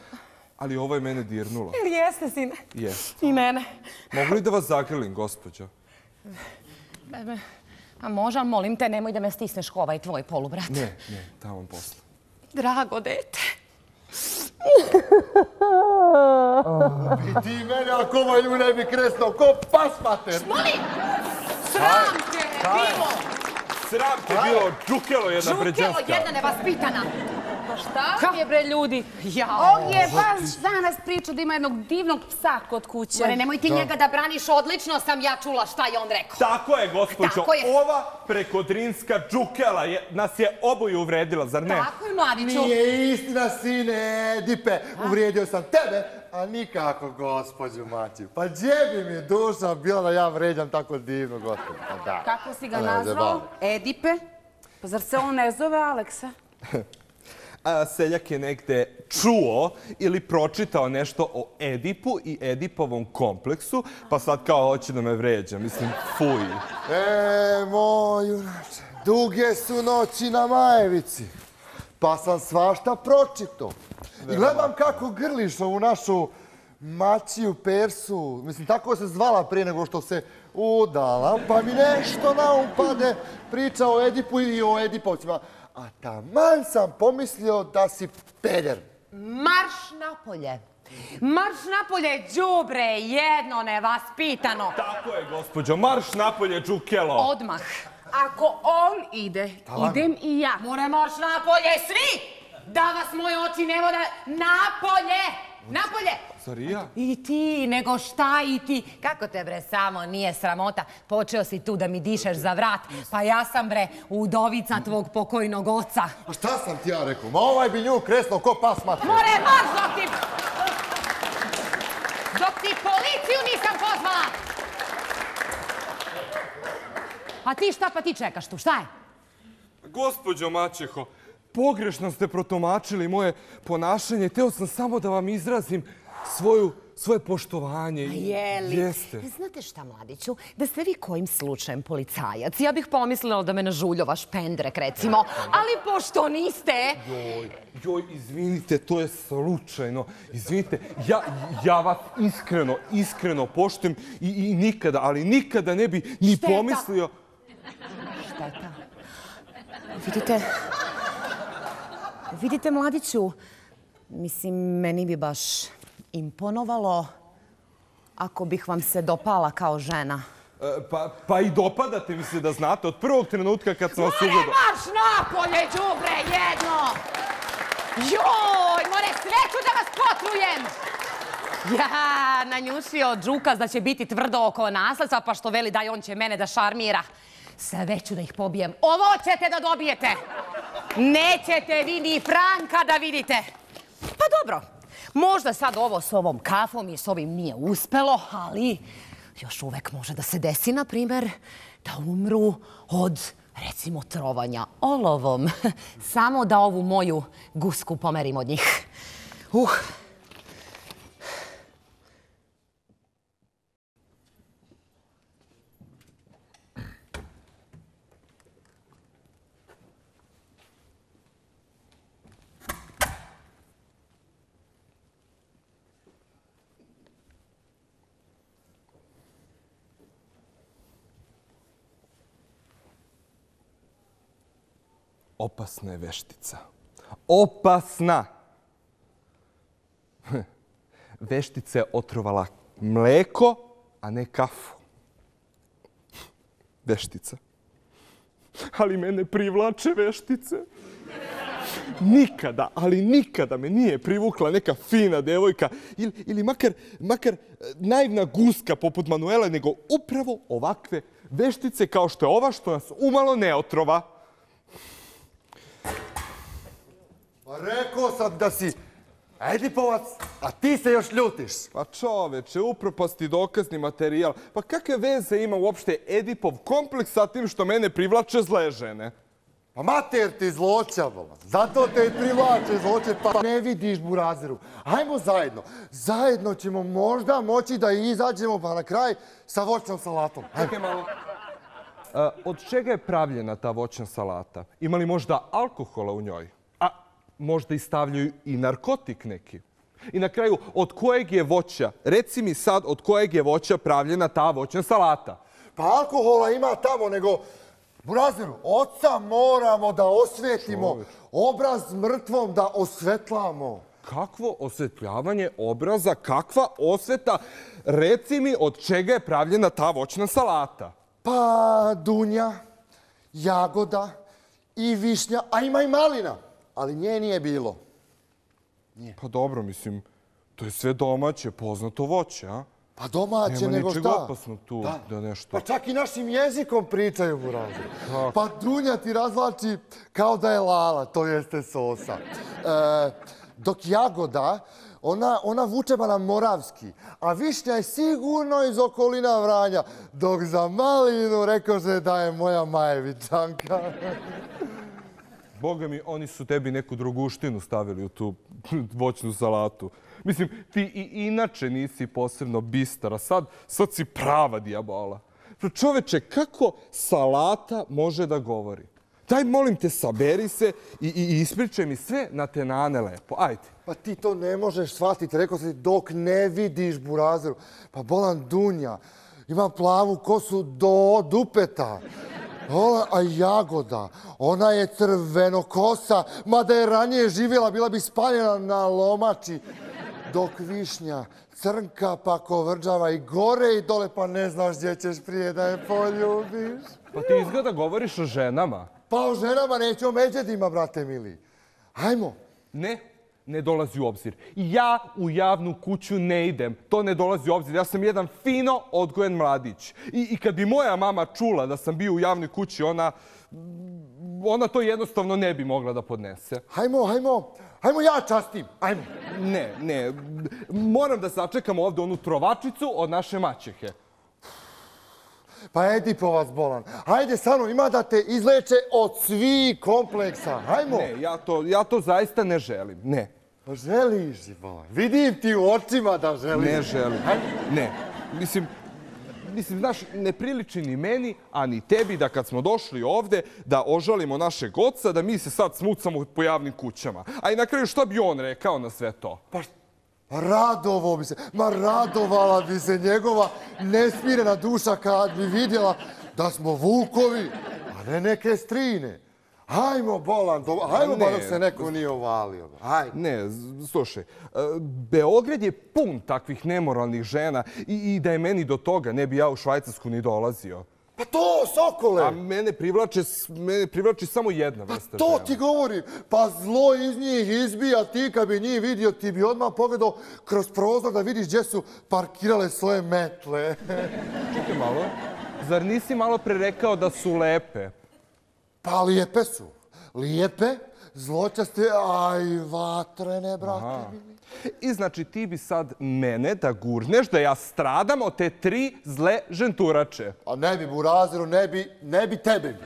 Ali ovo je mene dirnulo. Ili jeste, sine? Jeste. I mene. Mogu li da vas zagrlim, gospođo? A može, ali molim te, nemoj da me stisneš ko ovaj tvoj polubrat. Ne, tamo posle. Drago dete. I ti mene, ako ovaj lju ne bi kresno, ko pas mater. Molim! Sram te bilo! Sram te bilo, Džukelo jedna Đukelo, bređanska. jedna nevaspitana. Pa šta je bre ljudi? On je baš danas pričao da ima jednog divnog psa kod kuće. More, nemoj ti njega da braniš, odlično sam ja čula šta je on rekao. Tako je, gospođo. Tako je. Ova prekodrinska Džukela nas je oboju uvredila, zar ne? Tako je, mladiću. Nije istina, sine Edipe. Uvrijedio sam tebe, a nikako gospođu Maćiju. Pa gdje bi mi duša bila da ja vređam tako divnu gospođu? Pa da. Kako si ga Ne, nazvao? zabavam. Edipe? Pa zar se on ne zove Aleksa? A seljak je negde čuo ili pročitao nešto o Edipu i Edipovom kompleksu, pa sad kao hoće da me vređa. Mislim, fuj. Moj junače, duge su noći na Majevici, pa sam svašta pročito. I gledam kako grliš ovu našu Maćiju Persu. Mislim, tako se zvala prije nego što se udala, pa mi nešto na um pade priča o Edipu i o Edipovcima. A taman sam pomislio da si peder. Marš napolje. Marš napolje, đubre, jedno nevaspitano. Tako je, gospođo. Marš napolje, Džukelo. Odmah. Ako on ide, idem i ja. More, marš napolje, svi! Da vas moje oči ne vode. Napolje! Napolje! Zar i ja? I ti, nego šta i ti? Kako te bre samo nije sramota? Počeo si tu da mi dišeš za vrat. Pa ja sam bre udovica tvog pokojnog oca. A šta sam ti ja rekao? Ma ovaj bi nju kresno ko pas matre. More, marš dok ti policiju nisam pozvala! A ti šta pa ti čekaš tu? Šta je? Gospođo Maćeho, pogrešno ste protumačili moje ponašanje. Teo sam samo da vam izrazim svoje poštovanje. Jeli? Jeste. Znate šta, mladiću? Da ste vi kojim slučajem policajac, ja bih pomislila da me nažuljavaš pendrek, recimo. Ali pošto niste... Joj, izvinite, to je slučajno. Izvinite, ja vas iskreno poštujem i nikada, ali nikada ne bi ni Šteta. pomislio... Šteta. Vidite, mladiću, mislim, meni bi baš imponovalo ako bih vam se dopala kao žena. Pa i dopadate mi se da znate od prvog trenutka kad sam vas ugledao. More, marš napolje, đubre, jedno! Joj, more, sve ću da vas potrujem! Ja, nanjušio Džukas da će biti tvrdo oko nasledstva, pa što veli daj, on će mene da šarmira. Sve ću da ih pobijem. Ovo ćete da dobijete! Nećete vi ni franka da vidite. Pa dobro, možda sad ovo s ovom kafom i s ovim nije uspelo, ali još uvek može da se desi, na primjer, da umru od, recimo, trovanja olovom. Samo da ovu moju gusku pomerim od njih. Opasna je veštica. Opasna! Veštica je otrovala mleko, a ne kafu. Veštica. Ali mene privlače veštice. Nikada, ali nikada me nije privukla neka fina devojka ili makar naivna guska poput Manuela, nego upravo ovakve veštice kao što je ova što nas umalo ne otrova. Pa rekao sam da si Edipovac, a ti se još ljutiš. Pa čoveče, upropasti dokazni materijal. Pa kakve veze ima uopšte Edipov kompleks sa tim što mene privlače zle žene? Pa mater ti zloća, bola. Zato te i privlače zloće, pa ne vidiš burazeru. Ajmo zajedno. Zajedno ćemo možda moći da izađemo pa na kraj sa voćnom salatom. Čekaj malo. Od čega je pravljena ta voćna salata? Ima li možda alkohola u njoj? A možda i stavljaju i narkotik neki? I na kraju, od kojeg je voća, reci mi sad, od kojeg je voća pravljena ta voćna salata? Pa alkohola ima tamo, nego... Burazeru, oca moramo da osvetimo, obraz mrtvom da osvetlamo. Kakvo osvetljavanje obraza, kakva osveta? Reci mi od čega je pravljena ta voćna salata? Pa, Dunja, jagoda i višnja, a ima i malina. Ali nje nije bilo. Pa dobro, mislim, to je sve domaće, poznato voće, a? Pa domaće, nego šta? Nema ničeg opasnog tu da nešto... Pa čak i našim jezikom pričaju, burazeru. Pa Dunja ti razvlači kao da je lala, to jeste sosa. Dok jagoda, ona vuče na moravski, a višnja je sigurno iz okolina Vranja, dok za malinu rekao se da je moja Majevičanka. Boga mi, oni su tebi neku druguštinu stavili u tu voćnu salatu. Mislim, ti i inače nisi posebno bistar, a sad si prava dijabola. Čoveče, kako salata može da govori? Daj, molim te, saberi se i ispričaj mi sve na tenane lepo. Ajde. Pa ti to ne možeš shvatiti, rekao sam ti, dok ne vidiš, burazeru. Pa bolan Dunja, ima plavu kosu do dupeta. A jagoda, ona je crvenokosa, mada je ranije živjela, bila bi spaljena na lomači. Dok višnja crnka pa kovrđava i gore i dole, pa ne znaš gdje ćeš prije da je poljubiš. Pa ti izgleda govoriš o ženama. Pa o ženama, neću o međedima, brate mili. Hajmo. Ne dolazi u obzir. Ja u javnu kuću ne idem. To ne dolazi u obzir. Ja sam jedan fino odgojen mladić. I kad bi moja mama čula da sam bio u javnoj kući, ona to jednostavno ne bi mogla da podnese. Hajmo ja častim. Hajmo. Ne. Moram da sačekam ovde onu trovačicu od naše maćehe. Pa Edipovac bolan. Hajde, Sano, ima da te izleče od svih kompleksa. Hajmo. Ne, ja to zaista ne želim. Ne. Pa želiš, bolan. Vidim ti u očima da želiš. Ne želim. Ne. Mislim, znaš, ne priliči ni meni, a ni tebi da kad smo došli ovde da ožalimo našeg oca, da mi se sad smucamo po javnim kućama. A i na kraju šta bi on rekao na sve to? Pa radovao bi se, radovala bi se njegova nesmirena duša kad bi vidjela da smo Vukovi, a ne neke strine. Hajmo, bolan, hajmo ba dok se neko nije ovalio. Ne, slušaj, Beograd je pun takvih nemoralnih žena i da je meni do toga ne bi ja u Švajcarsku ni dolazio. Pa to, sokole! A mene privlači samo jedna vrsta žena. To ti govorim. Pa zlo iz njih izbija, ti kad bi njih vidio, ti bi odmah pogledao kroz prozor da vidiš gdje su parkirale svoje metle. Čekaj malo, zar nisi malo pre rekao da su lepe? Pa lijepe su. Lijepe, zločaste, a i vatrene, brate mili. I znači ti bi sad mene da gurneš da ja stradam od te 3 zle ženturače. A ne bi, burazeru, ne bi tebe bi.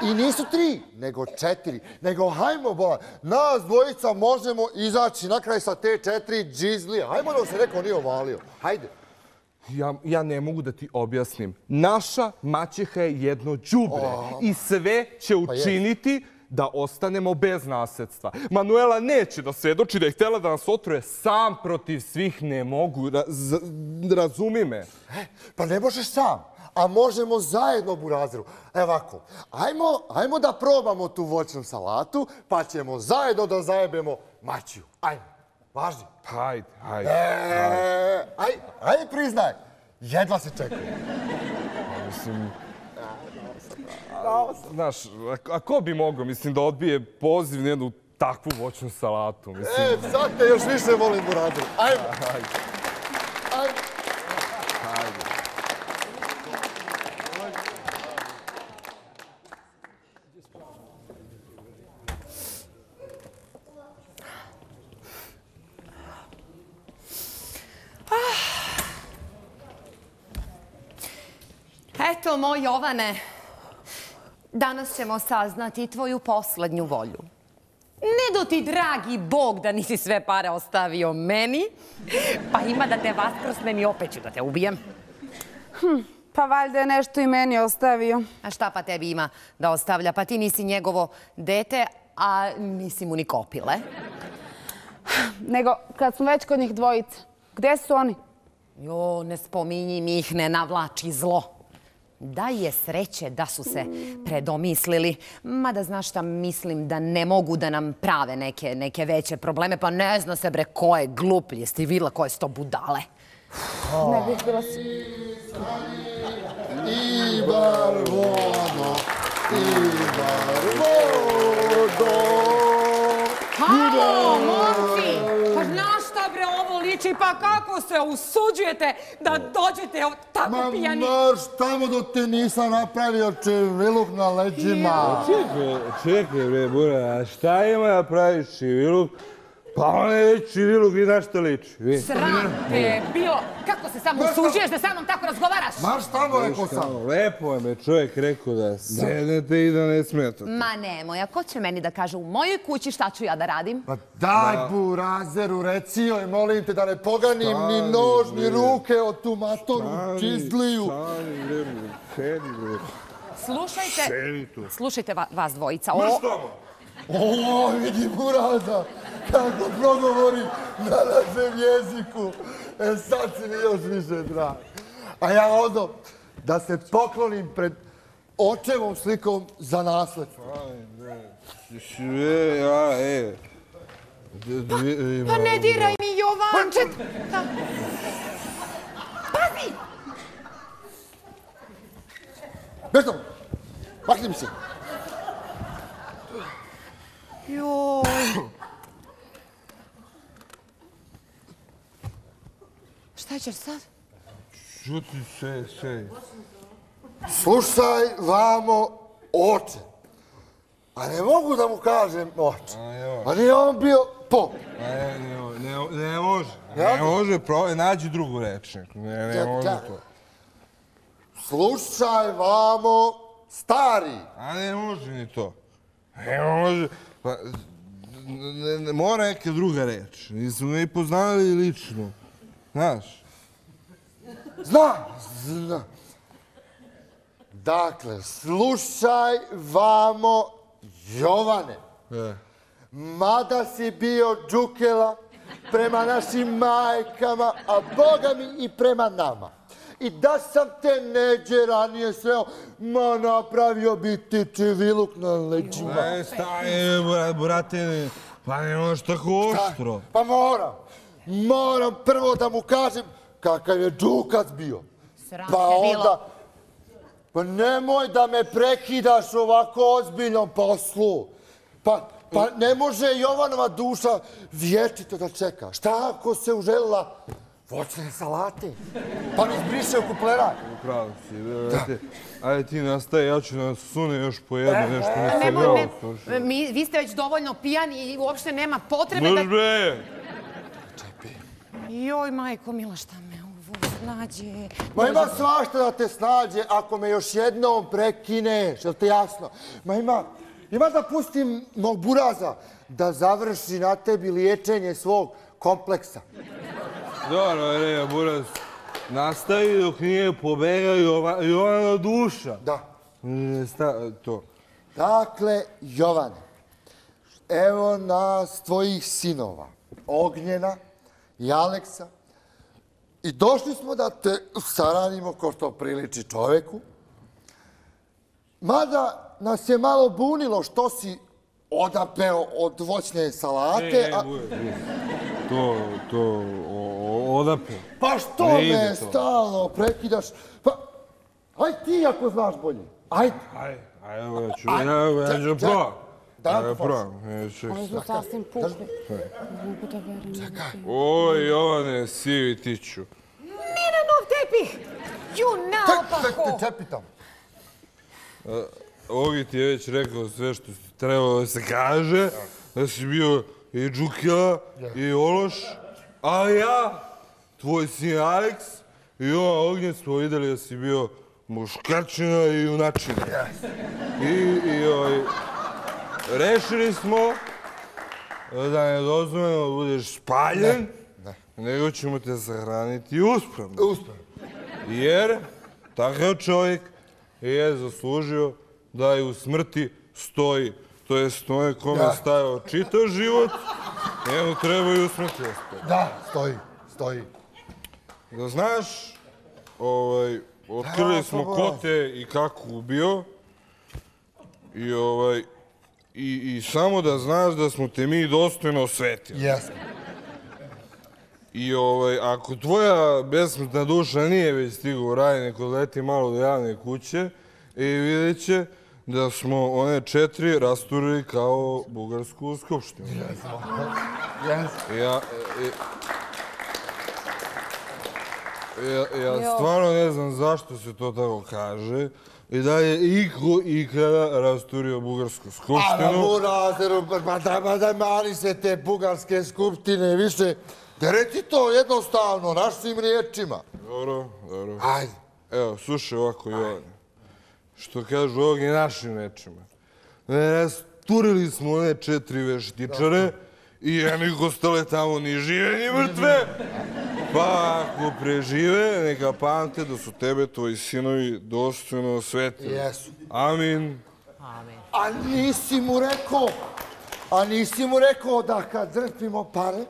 I nisu 3, nego 4. Nego hajmo, bolan, nas dvojica možemo izaći na kraj sa te 4 džizlije. Hajmo da se neko nije ovalio. Hajde. Ja ne mogu da ti objasnim. Naša maćeha je jedno đubre i sve će učiniti da ostanemo bez nasledstva. Manuela neće da svedoči da je htjela da nas otruje sam protiv svih. Ne mogu, razumi me. Pa ne možeš sam, a možemo zajedno, burazeru. Evo ovako, ajmo da probamo tu voćnu salatu, pa ćemo zajedno da zajebemo maćiju. Ajmo, važi. Hajde. Ajde, priznaj. Jedva se čekuje. Mislim... Znaš, a ko bi mogao, mislim, da odbije poziv na jednu takvu voćnu salatu, mislim... Sad te još više volim, burazeru. Ajmo. Hajde. Eto, moj Jovane, danas ćemo saznati tvoju poslednju volju. Ne do ti, dragi Bog, da nisi sve pare ostavio meni, pa ima da te vaskrsnem i opet ću da te ubijem. Pa valjda je nešto i meni ostavio. A šta pa tebi ima da ostavlja? Pa ti nisi njegovo dete, a nisi mu ni kopile. Nego, kad smo već kod njih dvojice, gde su oni? Jo, ne spominji mi ih, ne navlači zlo. Da je sreće da su se predomislili. Mada znaš šta, mislim da ne mogu da nam prave neke veće probleme. Pa ne zna se, bre, ko je gluplji. Jeste vidjela koje su to budale? Ne bih bila si... I barvono, Halo, momci! Pa na šta bre ovo liči? Pa kako se usuđujete da dođete tako pijani? Marš tamo dok te nisam napravio čiviluk na leđima. Čekaj bre, Bura, a šta ima da praviš čiviluk? Pa on je već čiviluk i na šta liči. Sram te je bilo. Kako se samo usuđuješ da sa mnom tako razgovaraš? Marš tamo, rekao sam. Lepo je čovjek rekao da sednete i da ne smetate. Ma nemoj, a ko će meni da kaže u mojoj kući šta ću ja da radim? Pa daj burazeru, reci joj, molim te da ne poganim ni nož, ni ruke od tu matoru čizliju. Sedi bre. Slušajte vas dvojica. O, vidi buraza, kako progovori na našem jeziku. Sad si mi još više drag. A ja odo da se poklonim pred očevom slikom za nasledstvo. Pa ne diraj mi, Jovančet! Pazi! Bešto, makni mi se. Joj. Šta ćeš sad? Žuti se. Slušaj, vamo, oče. A ne mogu da mu kažem oče. A nije on bio pop. Ne može, nađi drugu reč. Ne može to. Slušaj, vamo, stari. A ne može ni to. Ne može. Mora neka druga reč. Nismo me i poznali lično. Znaš? Znam. Dakle, slušaj, vamo, Jovane. Mada si bio džukela prema našim majkama, a Boga mi i prema nama. I da sam te neđe ranije sreo, ma napravio bi ti čiviluk na leđima. Staj, brate, pa ne možeš tako oštro. Pa moram prvo da mu kažem kakav je džukac bio. Sram te bilo. Pa nemoj da me prekidaš u ovako ozbiljnom poslu. Pa ne može Jovanova duša vječito da čeka. Šta ako se uželila voćne salate? Pa mi izbriše u kupleraj. Upravo si, brate. Ajde ti nastaje, ja ću nas sune još po jedno, nešto ne se grao. Vi ste već dovoljno pijani i uopšte nema potrebe da... Mož bre! Joj, majko mila, šta me ovo snađe? Ma ima svašta da te snađe ako me još jednom prekineš, jel ti jasno? Ma ima da pustim mog buraza da završi na tebi liječenje svog kompleksa. Dobro, re, buraz, nastavi dok nije pobegao Jovana duša. Da. To. Dakle, Jovane, evo nas tvojih sinova, Ognjena i Aleksa, i došli smo da te saranimo ko što priliči čoveku. Mada nas je malo bunilo što si odapeo od voćne salate. To, odapeo. Pa što me stalno prekidaš? Pa, aj ti ako znaš bolje. Ajde. Ajde, ja ću provam. Da, provam. Oni su sasvim pukli. Mogu da verujem. Čekaj. Oj, Jovane, sivi tiću. Milanov tepih! Ju, naopako! Čepitam. Ogi ti je već rekao sve što trebalo da se kaže, da si bio i džukela i ološ, a ja, tvoj sin Aleks i ova Ognjen smo videli da si bio muškarčina i junačina. I rešili smo da ne dozvoljeno da budeš spaljen, nego ćemo te sahraniti uspravno. Jer takav čovjek je zaslužio da i u smrti stoji. To je onaj kome stajao čitav život, njemu treba i u smrti ostati. Da, stoji. Da znaš, otkrili smo ko te i kako ubio. I samo da znaš da smo te mi dostojno osvetili. Jesmo. I ako tvoja besmrtna duša nije već stigla u raj, neko leti malo do javne kuće i vidjet će da smo one 4 rasturili kao bugarsku skupštinu. Ja stvarno ne znam zašto se to tako kaže i da je iko ikada rasturio bugarsku skupštinu. Pa da mani se te bugarske skupštine više. Da reci to jednostavno, našim riječima. Dobro. Ajde. Evo, slušaj ovako, Jovane. Što kažu ovog i našim rečima. Rasturili smo one 4 veštičare i jednih ostale tamo ni žive ni mrtve. Pa ako prežive, neka pamte da su tebe tvoji sinovi dostojno osvetili. Jesu. Amin. A nisi mu rekao da kad crpimo pare,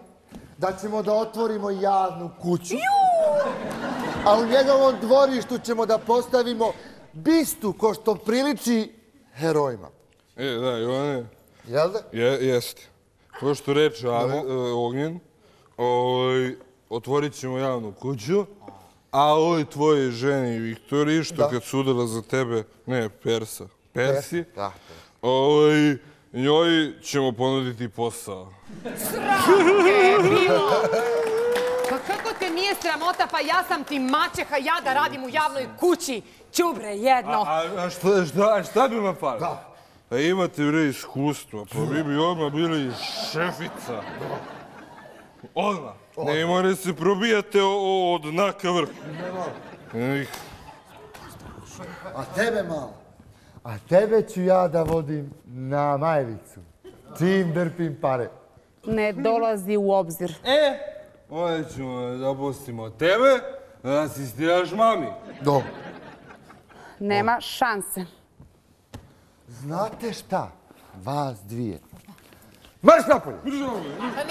da ćemo da otvorimo javnu kuću. A u njegovom dvorištu ćemo da postavimo bistu ko što priliči herojima. Da, Jovane. Jel da? Jeste. Ko što reče Ognjen, otvorit ćemo javnu kuću, a ovoj tvojoj ženi Viktoriji, što kad su udala za tebe, ne, Persi, njoj ćemo ponuditi posao. Sramke, bilo! Pa kako te nije sramota, pa ja sam ti maćeha, ja da radim u javnoj kući. Ćubre, jedno. A šta bi me pali? Da imate bre iskustva, pa vi bi odmah bili šefica. Odmah. Ne more se probijate od dna ka vrh. A tebe malo. A tebe ću ja da vodim na Majevicu. Čim drpim pare. Ne dolazi u obzir. Onda ćemo da pustimo tebe, da asistiraš mami. Do. Nema šanse. Znate šta? Vas dvije. Marš napolje!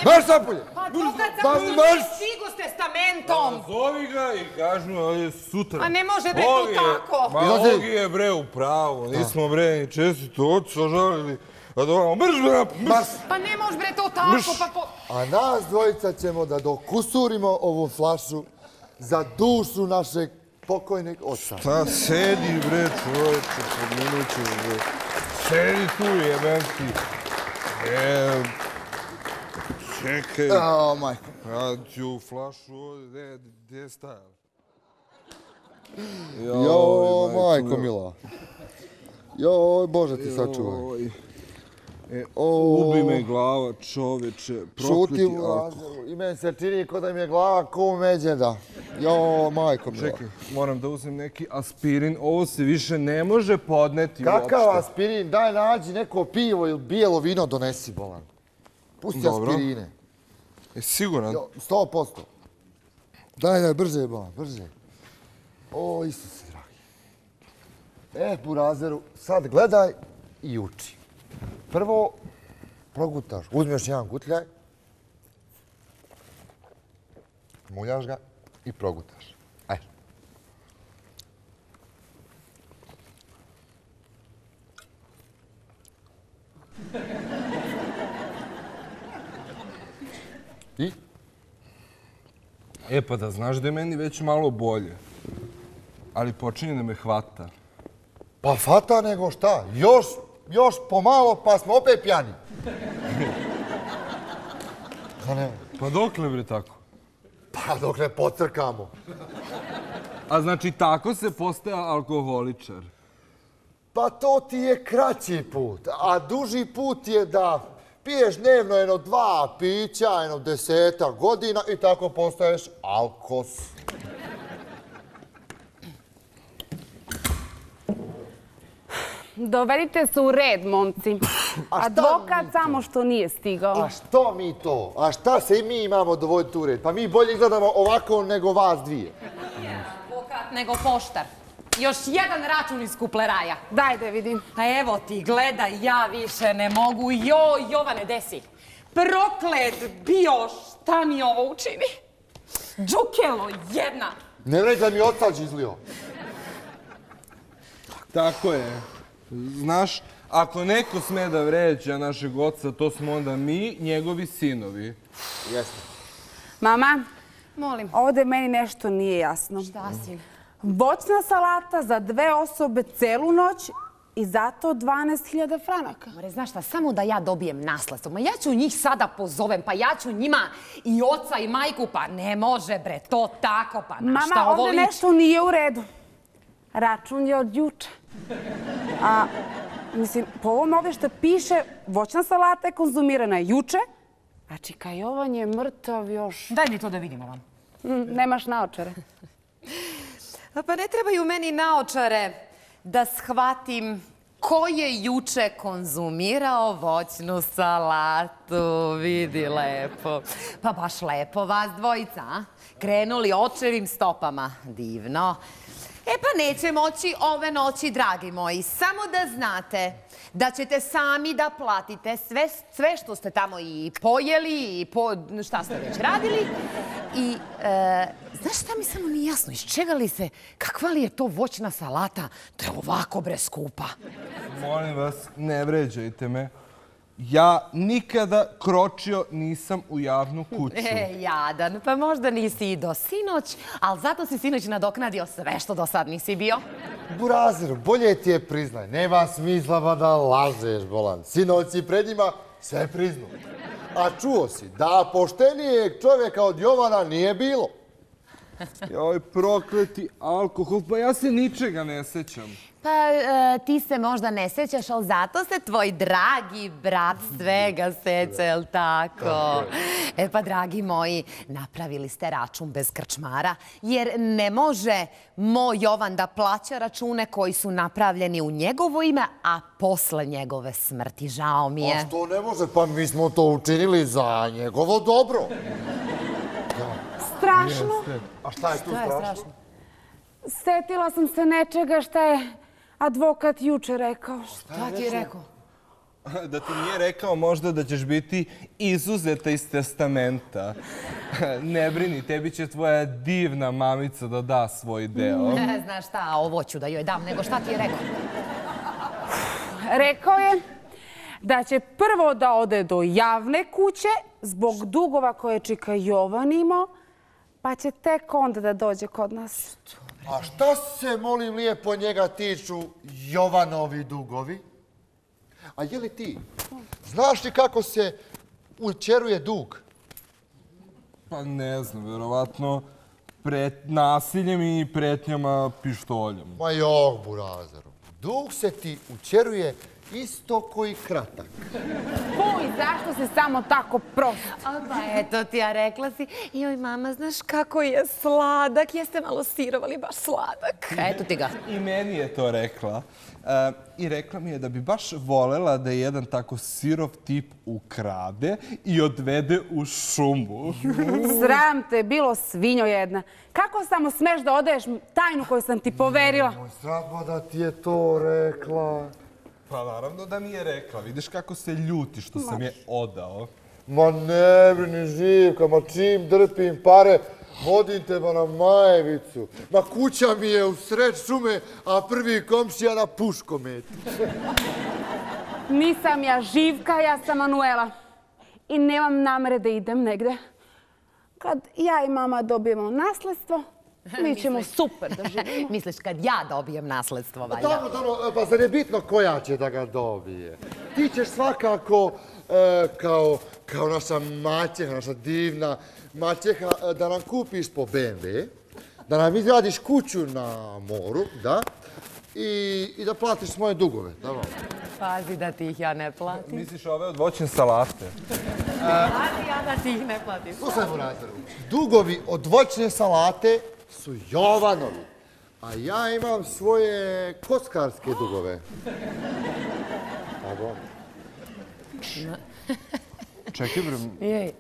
Marš napolje! Pa dokad sam stigu s testamentom? Zovi ga i kažu da je sutra. A ne može bre to tako. Ma Ogi je bre u pravu, nismo bre ni čestito oca žalili. A da vam mrš bre napolje! Pa ne može bre to tako, pa... A nas dvojica ćemo da dokusurimo ovu flašu za dušu našeg pokojnog oca. Šta sedi bre čovječe, podminućeš bre. Sedi tu jebem ti. Čekaj. Majko. Ja ću flašu ovdje, gdje je stajala? Majko mila. Bože ti sačuvaj. Ubi me glava, čoveče, prokleti alkohol. I meni se čini ko da mi je glava ko u međeda. Majko mila. Čekaj, moram da uzmem neki aspirin. Ovo se više ne može podneti uopšte. Kakav aspirin? Daj nađi neko pivo ili bijelo vino donesi, bolan. Pusti aspirine. Je siguran? 100%. Daj, brže, bolan, brže. Isuse dragi. Burazeru, sad gledaj i uči. Prvo, progutaš, uzmeš jedan gutljaj, muljaš ga i progutaš. Ajde. I? Pa da znaš da je meni već malo bolje. Ali počinje da me hvata. Pa fata nego šta? Još pomalo pa smo opet pjani. Pa dokle bre tako? Pa dok ne pocrkamo. A znači tako se postaje alkoholičar? Pa to ti je kraći put, a duži put je da piješ dnevno 2 pića, 10 godina i tako postaješ alkos. Dovedite se u red, momci. Advokat samo što nije stigao. A što mi to? A šta se i mi imamo dovoditi u red? Pa mi bolje izgledamo ovako nego vas dvije. Advokat nego poštar. Još jedan račun iz kupleraja. Daj da vidim. A evo ti, gledaj, ja više ne mogu. Jovane, desi. Proklet bio, šta mi ovo učini? Džukelo, jedna. Ne reći da mi otac izlio. Tako je. Znaš, ako neko sme da vređa našeg oca, to smo onda mi, njegovi sinovi. Jeste. Mama, Molim. ovdje meni nešto nije jasno. Šta si? Voćna salata za 2 osobe celu noć I zato 12.000 franaka. More, znaš šta, samo da ja dobijem nasledstvo. Ma ja ću njih sada pozovem, pa ja ću njima i oca i majku, pa ne može bre, to tako, pa na šta Mama, ovo ovdje liči? nešto nije u redu. Račun je od juče. A, mislim, po ovom ovdje što piše, voćna salata je konzumirana juče, a Čika Jovan je mrtav još. Daj mi to da vidimo vam. Nemaš naočare. Pa ne trebaju meni naočare da shvatim ko je juče konzumirao voćnu salatu. Vidi lepo. Pa baš lepo vas dvojica, a? Krenuli očevim stopama. Divno. E pa neće moći ove noći, dragi moji. Samo da znate da ćete sami da platite sve što ste tamo i pojeli i šta ste već radili. I znaš šta mi samo nije jasno? Iz čega li se, kakva li je to voćna salata da je ovako bre skupa? Molim vas, ne vređajte me. Ja nikada kročio nisam u javnu kuću. Jadan, pa možda nisi i do sinoć, ali zato si sinoć nadoknadio sve što do sad nisi bio. Burazer, bolje ti je priznaj. Nema smisla da lažeš, bolan. Sinoć si pred njima sve priznu. A čuo si da poštenijeg čovjeka od Jovana nije bilo. Joj, prokleti alkohol, pa ja se ničega ne sećam. Pa ti se možda ne sećaš, ali zato se tvoj dragi brat svega seća, jel tako? E pa, dragi moji, napravili ste račun bez krčmara, jer ne može moj Jovan da plaća račune koji su napravljeni u njegovo ime, a posle njegove smrti. Žao mi je. A što ne može? Pa mi smo to učinili za njegovo dobro. Strašno. A šta je tu strašno? Setila sam se nečega šta je advokat juče rekao. Šta ti je rekao? Da ti nije rekao možda da ćeš biti izuzeta iz testamenta. Ne brini, tebi će tvoja divna mamica da da svoj deo. Znaš šta, ovo ću da joj dam, nego šta ti je rekao? Rekao je da će prvo da ode do javne kuće zbog dugova koje je Čika Jovan imao, pa će tek onda da dođe kod nas. A šta se, molim lijepo, njega tiču Jovanovi dugovi? A je li ti? Znaš li kako se učeruje dug? Pa ne znam, verovatno nasiljem i pretnjama pištoljem. Ma jok, burazeru. Dug se ti učeruje isto koji kratak. Fuj, zašto se samo tako prosto? Pa eto ti, ja rekla si, joj mama, znaš kako je sladak, jeste malo sirovali, baš sladak. Eto ti ga. I meni je to rekla. I rekla mi je da bi baš volela da jedan tako sirov tip ukrade i odvede u šumu. Sram te, bilo svinjo jedna. Kako samo smeš da odaješ tajnu koju sam ti poverila? Moj sratma da ti je to rekla. Pa naravno da mi je rekla. Vidiš kako se ljuti što sam je odao. Ma ne brini, Živka, ma čim drpim pare, vodim teba na Majevicu. Ma kuća mi je u sred šume, a prvi komšija na puškometu. Nisam ja Živka, ja sam Manuela. I nemam namere da idem negde. Kad ja i mama dobijemo nasledstvo, mi ćemo super da živimo. Misliš kad ja dobijem nasledstvo, valjda? Dobro, pa zar je bitno koja će da ga dobije? Ti ćeš svakako, kao naša maćeha, naša divna maćeha, da nam kupiš po BMW, da nam izgradiš kuću na moru, da, i da platiš moje dugove. Pazi da ti ih ja ne platim. Misliš ove od voćne salate? Pazi ja da ti ih ne platim. Slušaj, burazeru, dugovi od voćne salate su Jovanovi, a ja imam svoje kockarske dugove. Tako. Čekaj, bre. Jej,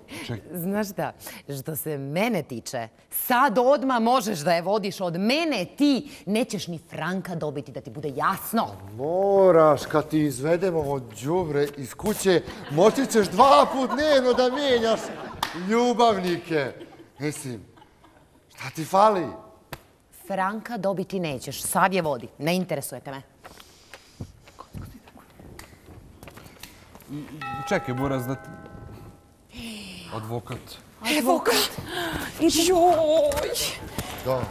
znaš šta, što se mene tiče, sad odmah možeš da je vodiš od mene, ti nećeš ni franka dobiti, da ti bude jasno. Moraš, kad ti izvedemo od đubre iz kuće, moći ćeš 2 put dnevno da mijenjaš ljubavnike. Mislim, šta ti fali? Franka dobiti nećeš, sad je vodi, ne interesujete me. Čekaj, Buraz, da ti... Advokat. Advokat! Joj! Da.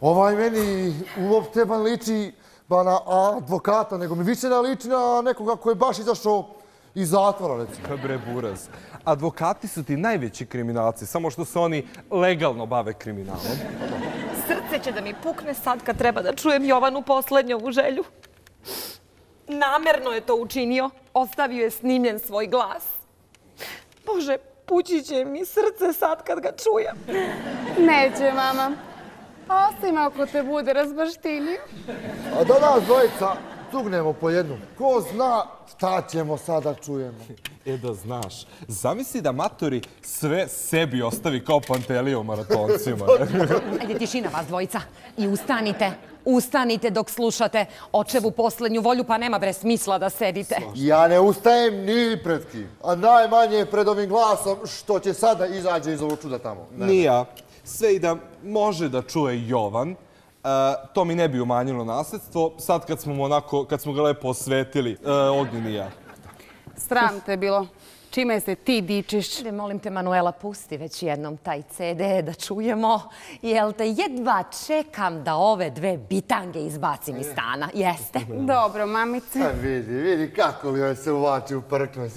Ovaj meni uopšte ban liči ba na advokata, nego mi više ne liči na nekoga koji je baš izašao iz zatvora, recimo. Bre, buraz. Advokati su ti najveći kriminalci, samo što se oni legalno bave kriminalom. Srce će da mi pukne sad kad treba da čujem Jovanu poslednjovu želju. Namerno je to učinio. Ostavio je snimljen svoj glas. Bože, pući će mi srce sad kad ga čujem. Neće, mama. Osim ako te bude razbaštinio. A da nas dvojica cugnemo po jednom. Ko zna šta ćemo sada čujemo. Da znaš, zamisli da matori sve sebi ostavi kao Pantelija u maratoncima. Ajde, tišina vas dvojica i ustanite. Ustanite dok slušate očevu poslednju volju, pa nema bre smisla da sedite. Ja ne ustajem ni pred kim, a najmanje pred ovim glasom što će sada izađe iz ovog čuda tamo. Ni ja. Sve i da može da čuje Jovan, to mi ne bi umanjilo nasledstvo, sad kad smo ga lepo osvetili, Ognjen i ja. Sram te bilo. Čime se ti dičiš? Ajde, molim te, Manuela, pusti već jednom taj CD da čujemo. Jel te jedva čekam da ove dve bitange izbacim iz stana, jeste? Dobro, mamice. Vidi kako li joj se uvači u prkno.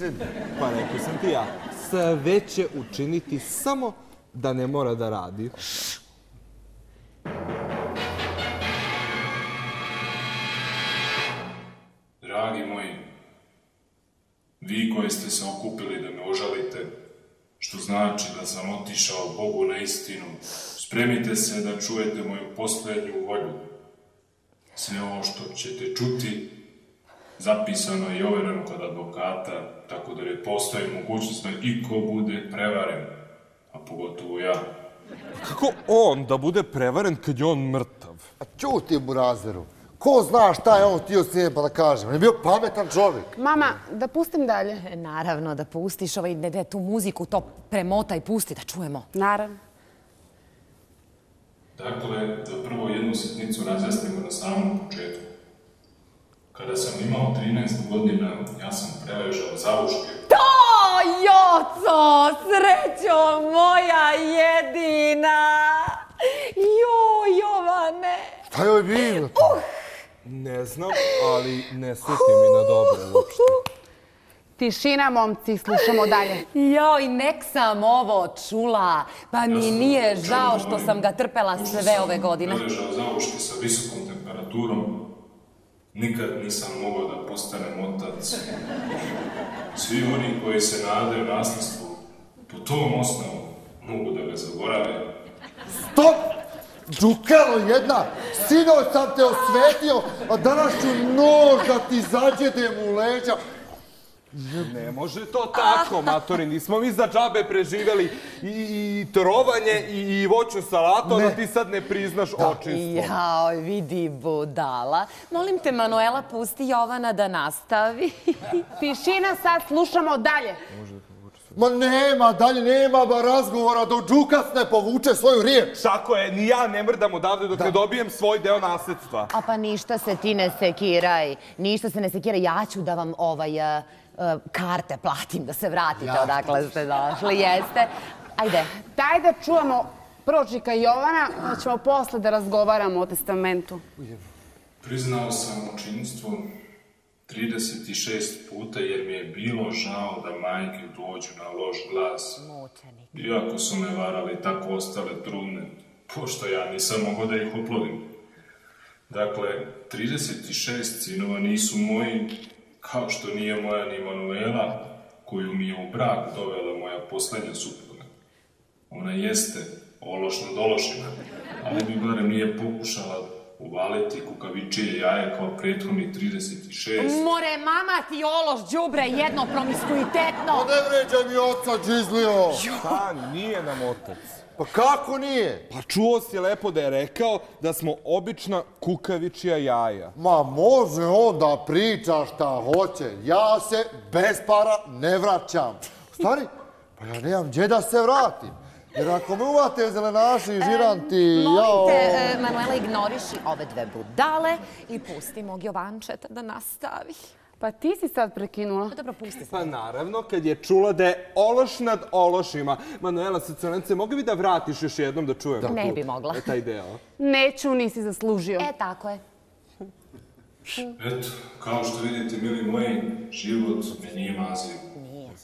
Pa rekao sam ti ja, sve će učiniti samo da ne mora da radi. Dragi moji, vi koji ste se okupili da me ožalite, što znači da sam otišao Bogu na istinu, spremite se da čujete moju posljednju volju. Sve ovo što ćete čuti zapisano je i overeno kod advokata, tako da ne postoji mogućnost da iko bude prevaren, a pogotovo ja. Kako on da bude prevaren kad je on mrtav? A čuti burazeru. Ko zna šta je on htio slijeba da kažem? On je bio pametan čovjek. Mama, da pustim dalje? Naravno da pustiš tu muziku, to premota i pusti da čujemo. Naravno. Dakle, da prvo jednu sitnicu razjasnimo na samom početku. Kada sam imao 13 godina, ja sam preležao zavuške. Joco, srećo moja jedina! Jovane! Šta joj bilo? Ne znam, ali ne sluti mi na dobro uopšte. Tišina, momci, slušamo dalje. Joj, nek sam ovo čula, pa mi nije žao što sam ga trpela sve ove godine. Ja sam preležao zavuške sa visokom temperaturom. Nikad nisam mogao da postanem otac. Svi oni koji se nadaju nasljedstvu, po tom osnovu mogu da ga zaborave. Stop! Džukalo jedna! Sinoć sam te osvetio, a danas ću nož da ti zađedem u leđa. Ne može to tako, matori. Nismo mi za džabe preživjeli i trovanje i voćnu salatu, a da ti sad ne priznaš očinstvo. Jao, vidi budala. Molim te, Manuela, pusti Jovana da nastavi. Tišina, sad slušamo dalje. Ma nema, dalje nema razgovora dok Džukas ne povuče svoju riječ. Tako je, ni ja ne mrdam odavde dok ne dobijem svoj deo nasljedstva. A pa ništa se ti ne sekiraj. Ništa se ne sekiraj. Ja ću da vam karte platim da se vratite odakle ste došli. Jeste? Ajde. Daj da čujemo pročika Jovana, da ćemo posle da razgovaramo o testamentu. Priznao sam očinstvo 36 puta jer mi je bilo žao da majke dođu na loš glas. Iako su me varali, tako ostale trudne, pošto ja nisam mogao da ih oplodim. Dakle, 36 sinova nisu moji, kao što nije moja ni Manuela, koju mi je u brak dovela moja posljednja supruga. Ona jeste ološno dološina, ali mi barem nije pokušala uvaliti kukavičije jaje kao prethodni 36. More, mama ti ološ, đubre, jedno promiskuitetno. Pa ne vređaj mi oca, džizlio. Pa, nije nam otac. Pa kako nije? Pa čuo si lepo da je rekao da smo obična kukavičija jaja. Ma može on da priča šta hoće. Ja se bez para ne vraćam. U stvari, pa ja nemam gdje da se vratim. Jer ako me uvate zelenaši i žiranti, Molim te, Manuela, ignoriši ove dve budale i pusti mog Jovančeta da nastavi. Pa ti si sad prekinula. Pa dobro, pusti se. Pa naravno, kad je čula da je ološ nad ološima. Manuela, Srcelence, mogli bi da vratiš još jednom da čujem? Ne bi mogla. Taj deo. Neću, nisi zaslužio. Tako je. Eto, kao što vidite, mili moji, život me nije mazio.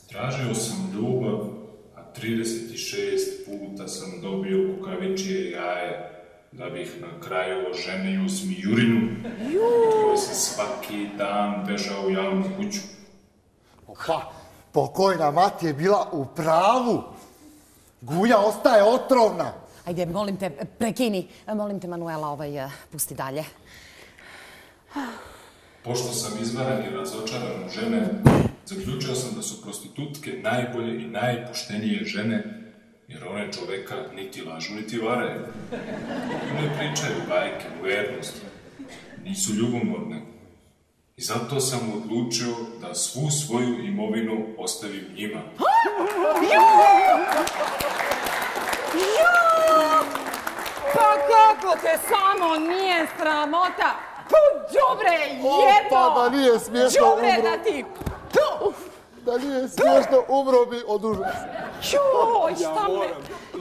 Tražio sam ljubav, a 36 puta sam dobio kukavičije jaje, da bih na kraju oženio Smijurinu, koji se svaki dan bežao u javnu kuću. Pa, pokojna mati je bila u pravu. Guja ostaje otrovna. Ajde, molim te, prekini. Molim te, Manuela, pusti dalje. Pošto sam izvaran i razočaran u žene, zaključio sam da su prostitutke najbolje i najpoštenije žene, jer one čoveka niti lažu, niti varaju. Ne pričaju bajke u vernosti, nisu ljubomorne. I zato sam odlučio da svu svoju imovinu ostavim njima. Pa kako te samo nije sramota? Đubre, jedno! Pa da nije smiješno Đubre umro. da ti... Da nije smiješno umro bi od užasa. Joj, šta me...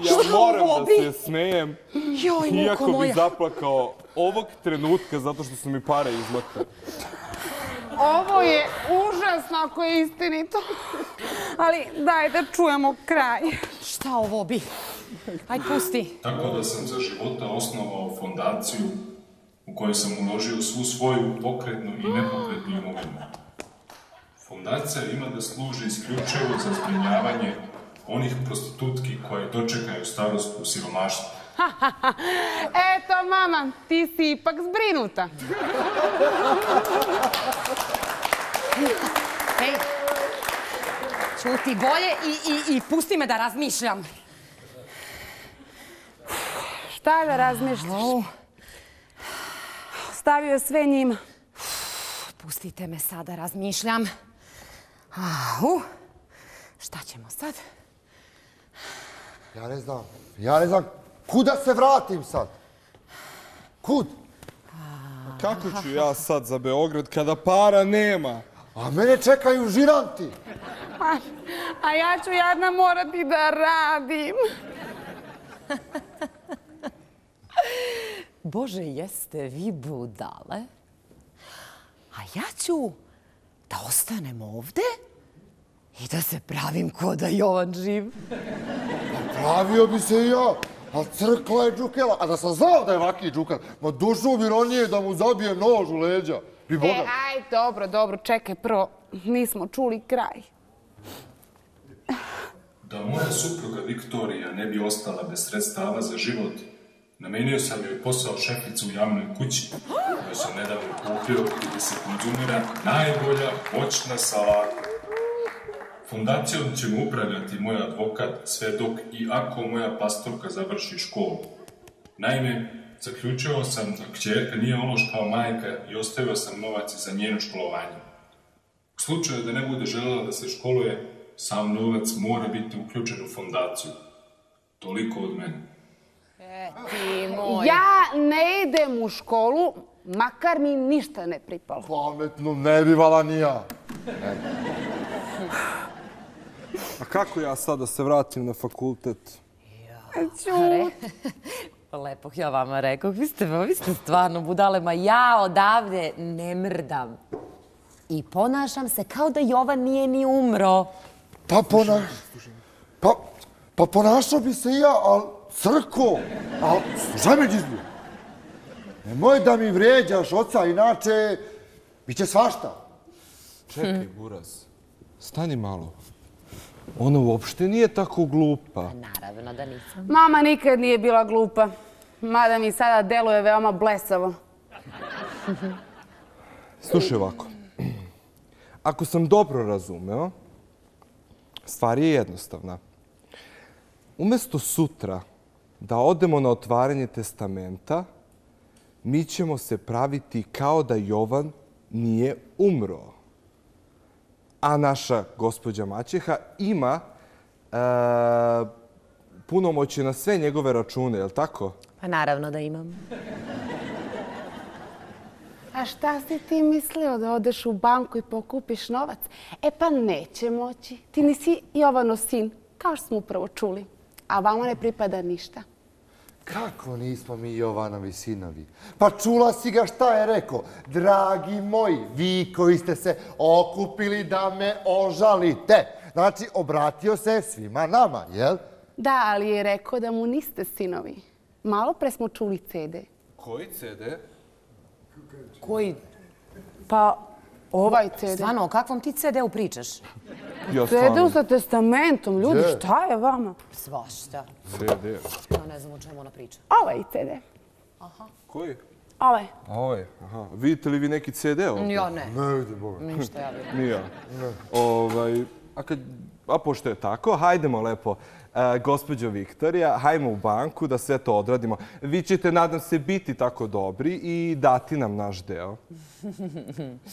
Ja moram ovo da bi? se smejem, Joj, muko iako bi moja. zaplakao ovog trenutka zato što su mi pare izmakle. Ovo je užasno ako je istinito. Ali daj da čujemo kraj. Šta ovo bi? Aj, pusti. Tako da sam za života osnovao fondaciju u kojoj sam uložio svu svoju pokretnu i nepokretnu imovinu. Fondacija ima da služi isključivo za zbrinjavanje onih prostitutki koje dočekaju starost u siromaštvu. Eto, mama, ti si ipak zbrinuta. Ej, čuti bolje i pusti me da razmišljam. Šta da razmišljaš? Stavio je sve njima. Pustite me sad da razmišljam. Šta ćemo sad? Ja ne znam kuda se vratim sad. Kud? Kako ću ja sad za Beograd kada para nema? A mene čekaju žiranti. A ja ću jadna morati da radim. Bože, jeste vi budale? A ja ću da ostanem ovde i da se pravim ko da Jovan živ. Pravio bi se i ja. A crkla je džukela. A da sam znao da je vaki džukel, ma došao bi ranije da mu zabije nož u leđa. I Boga. Aj, dobro, čekaj, prvo, nismo čuli kraj. Da moja supruga Viktorija ne bi ostala bez sredstava za život, namenio sam joj posao šeficu u javnoj kući, koju sam nedavno kupio gdje se konzumira najbolja voćna salata. Fondacijom će mu upravljati moj advokat sve dok i ako moja pastorka završi školu. Naime, zaključio sam da kćerka nije ološ kao majka i ostavio sam novac za njeno školovanje. U slučaju da ne bude željela da se školuje, sam novac mora biti uključen u fondaciju. Toliko od mene. Ti moj. Ja ne idem u školu, makar mi ništa ne pripalo. Pametno ne bivala ni ja. A kako ja sad da se vratim na fakultet? Lepo ja vama rekao, vi ste stvarno budale, ma ja odavde ne mrdam. I ponašam se kao da Jovan nije ni umro. Pa ponašao bi se i ja, ali crko. Ali slušaj me, Đizbu. Nemoj da mi vrijeđaš oca, inače biće svašta. Čekaj, Buraz, stani malo. Ona uopšte nije tako glupa. Naravno da nisam. Mama nikad nije bila glupa, mada mi sada deluje veoma blesavo. Slušaj ovako. Ako sam dobro razumeo, stvar je jednostavna. Umesto sutra da odemo na otvaranje testamenta, mi ćemo se praviti kao da Jovan nije umro. A naša gospođa Maćeha ima punomoćje na sve njegove račune, je li tako? Pa naravno da imam. A šta si ti mislio da odeš u banku i pokupiš novac? E pa neće moći. Ti nisi Jovanov sin, kao što smo upravo čuli. A vama ne pripada ništa. Kako nismo mi Jovanovi sinovi? Pa čula si ga šta je rekao. Dragi moji, vi koji ste se okupili da me ožalite. Znači, obratio se svima nama, jel? Da, ali je rekao da mu niste sinovi. Malo pre smo čuli CD. Koji CD? Koji? Pa, ovaj CD. Stvarno, o kakvom ti CD-u pričaš? Ja CD-u sa testamentom. Ljudi, Je. šta je vama? Svašta. CD. Ja ne znam o čemu ona priča. Ovaj CD. Koji? Ovaj. Ovaj. Aha. Vidite li vi neki CD ovdje? Ja ne. Ne vidi Boga. Ništa ja vidim. Ni ja. A pošto je tako, hajdemo lepo. Gospođo Viktorija, hajmo u banku da sve to odradimo. Vi ćete, nadam se, biti tako dobri i dati nam naš deo.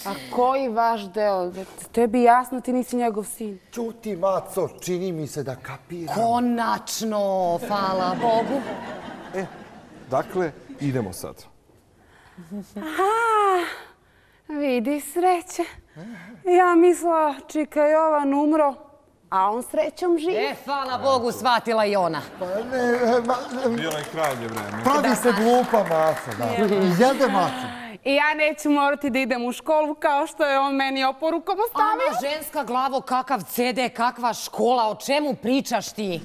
A koji vaš deo? Tebi jasno, ti nisi njegov sin. Ćuti, maco, čini mi se da kapiram. Konačno, hvala Bogu. Dakle, idemo sad. Vidi sreće. Ja mislila, čika Jovan umro, a on srećom živ. Hvala Bogu, shvatila i ona. Bio je kralje vreme. Pravi se glupa, maco, da. Jede maco. I ja neću morati da idem u školu kao što je on meni oporukom ostavio. Ana, ženska glavo, kakav CD, kakva škola, o čemu pričaš ti?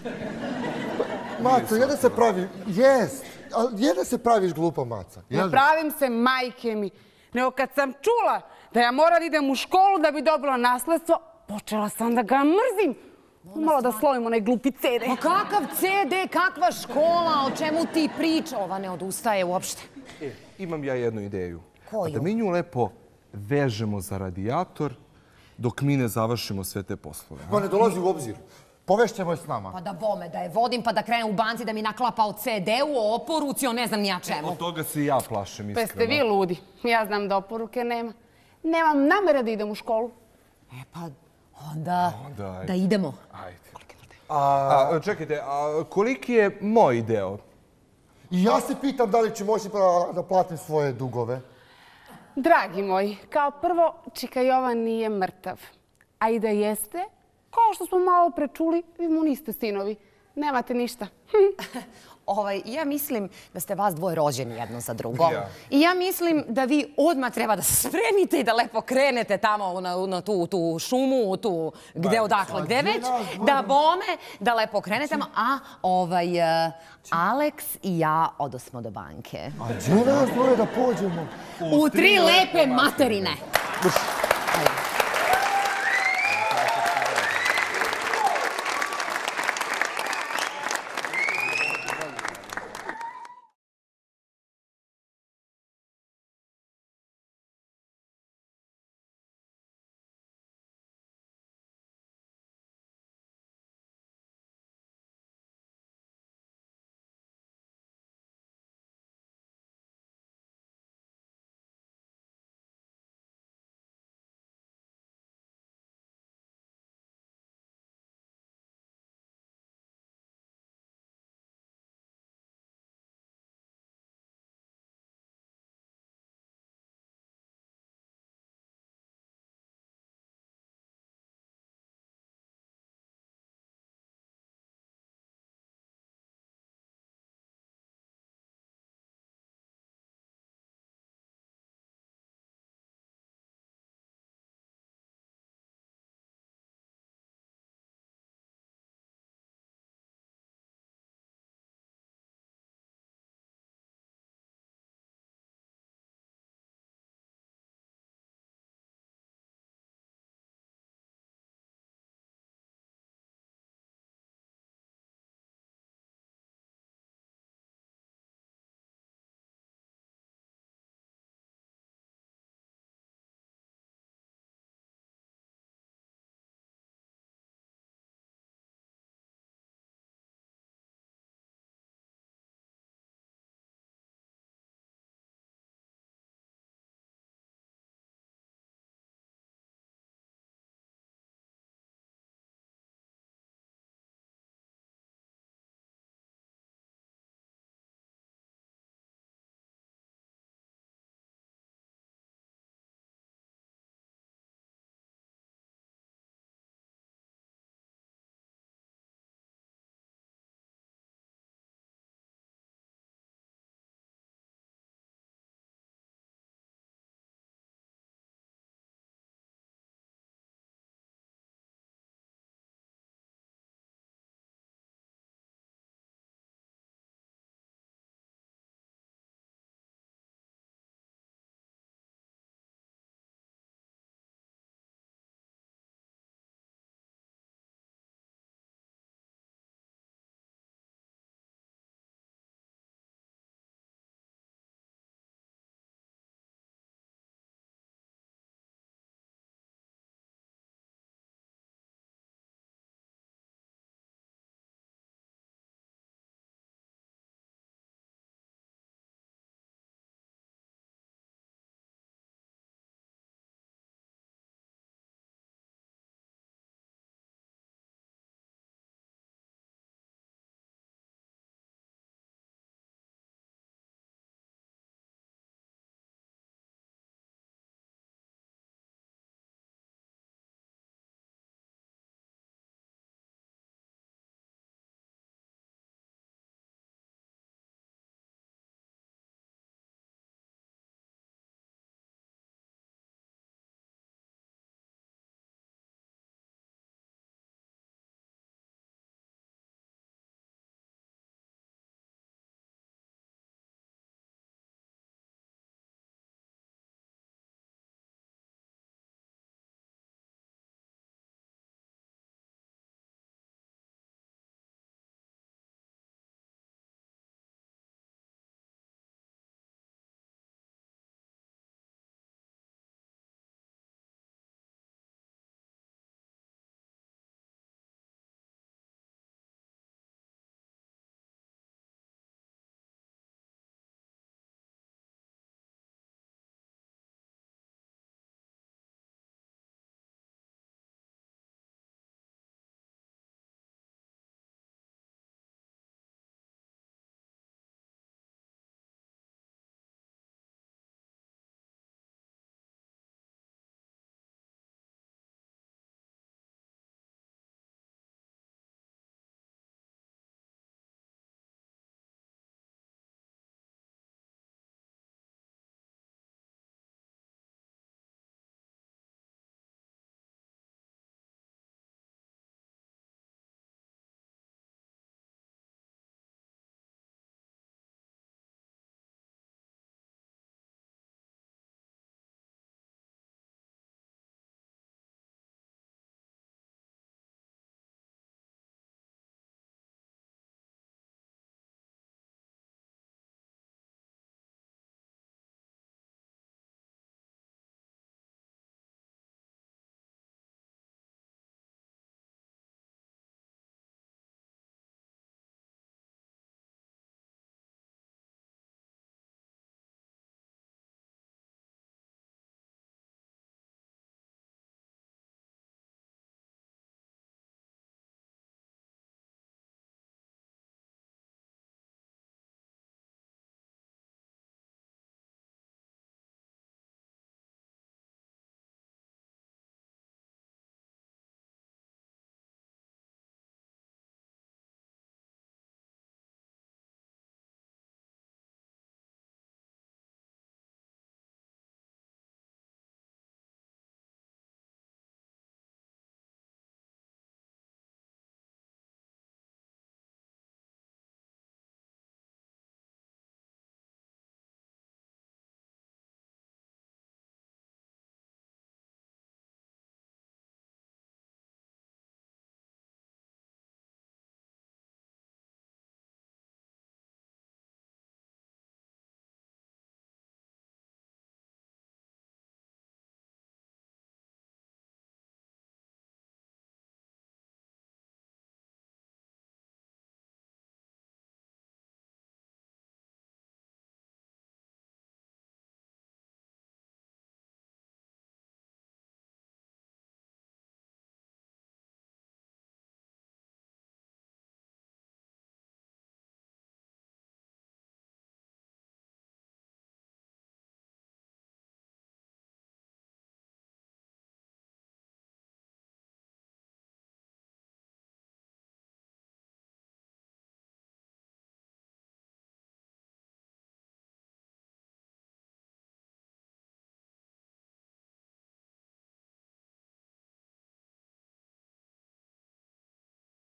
Maco, jedan se pravi, jest, ali jedan se praviš glupa, maca. Ne pravim se, majke mi. Nego kad sam čula da ja moram da idem u školu da bi dobila nasledstvo, počela sam da ga mrzim. Malo da slovim onaj glupi CD. Pa kakav CD, kakva škola, o čemu ti priča? Ova ne odustaje uopšte. Imam ja jednu ideju. Koju? A da mi nju lepo vežemo za radijator dok mi ne završimo sve te poslove. Ma ne dolazi u obzir. Povešćemo je s nama. Pa da bome, da je vodim pa da krene u banci da mi naklapa o CD-u, o oporuci, o ne znam ni ja čemu. Od toga se ja plašem, Pa iskreno. ste vi ludi. Ja znam da oporuke nema. Nemam namere da idem u školu. E pa, onda ajde. da idemo. Ajde. Čekajte, a koliki je moj deo? I ja se pitam da li ću moći da platim svoje dugove. Dragi moji, kao prvo, čika Jovan nije mrtav. A i da jeste, kao što smo malo prečuli, vi mu niste sinovi. Nemate ništa. Ja mislim da ste vas dvoje rođeni jedno za drugo. Ja. I ja mislim da vi odmah treba da se spremite i da lepo krenete tamo na tu šumu, tu odakle, gde već. Da bome, da lepo krenete. A Aleks i ja odosmo do banke. A gdje nas dvoje da pođemo? U 3 lepe materine.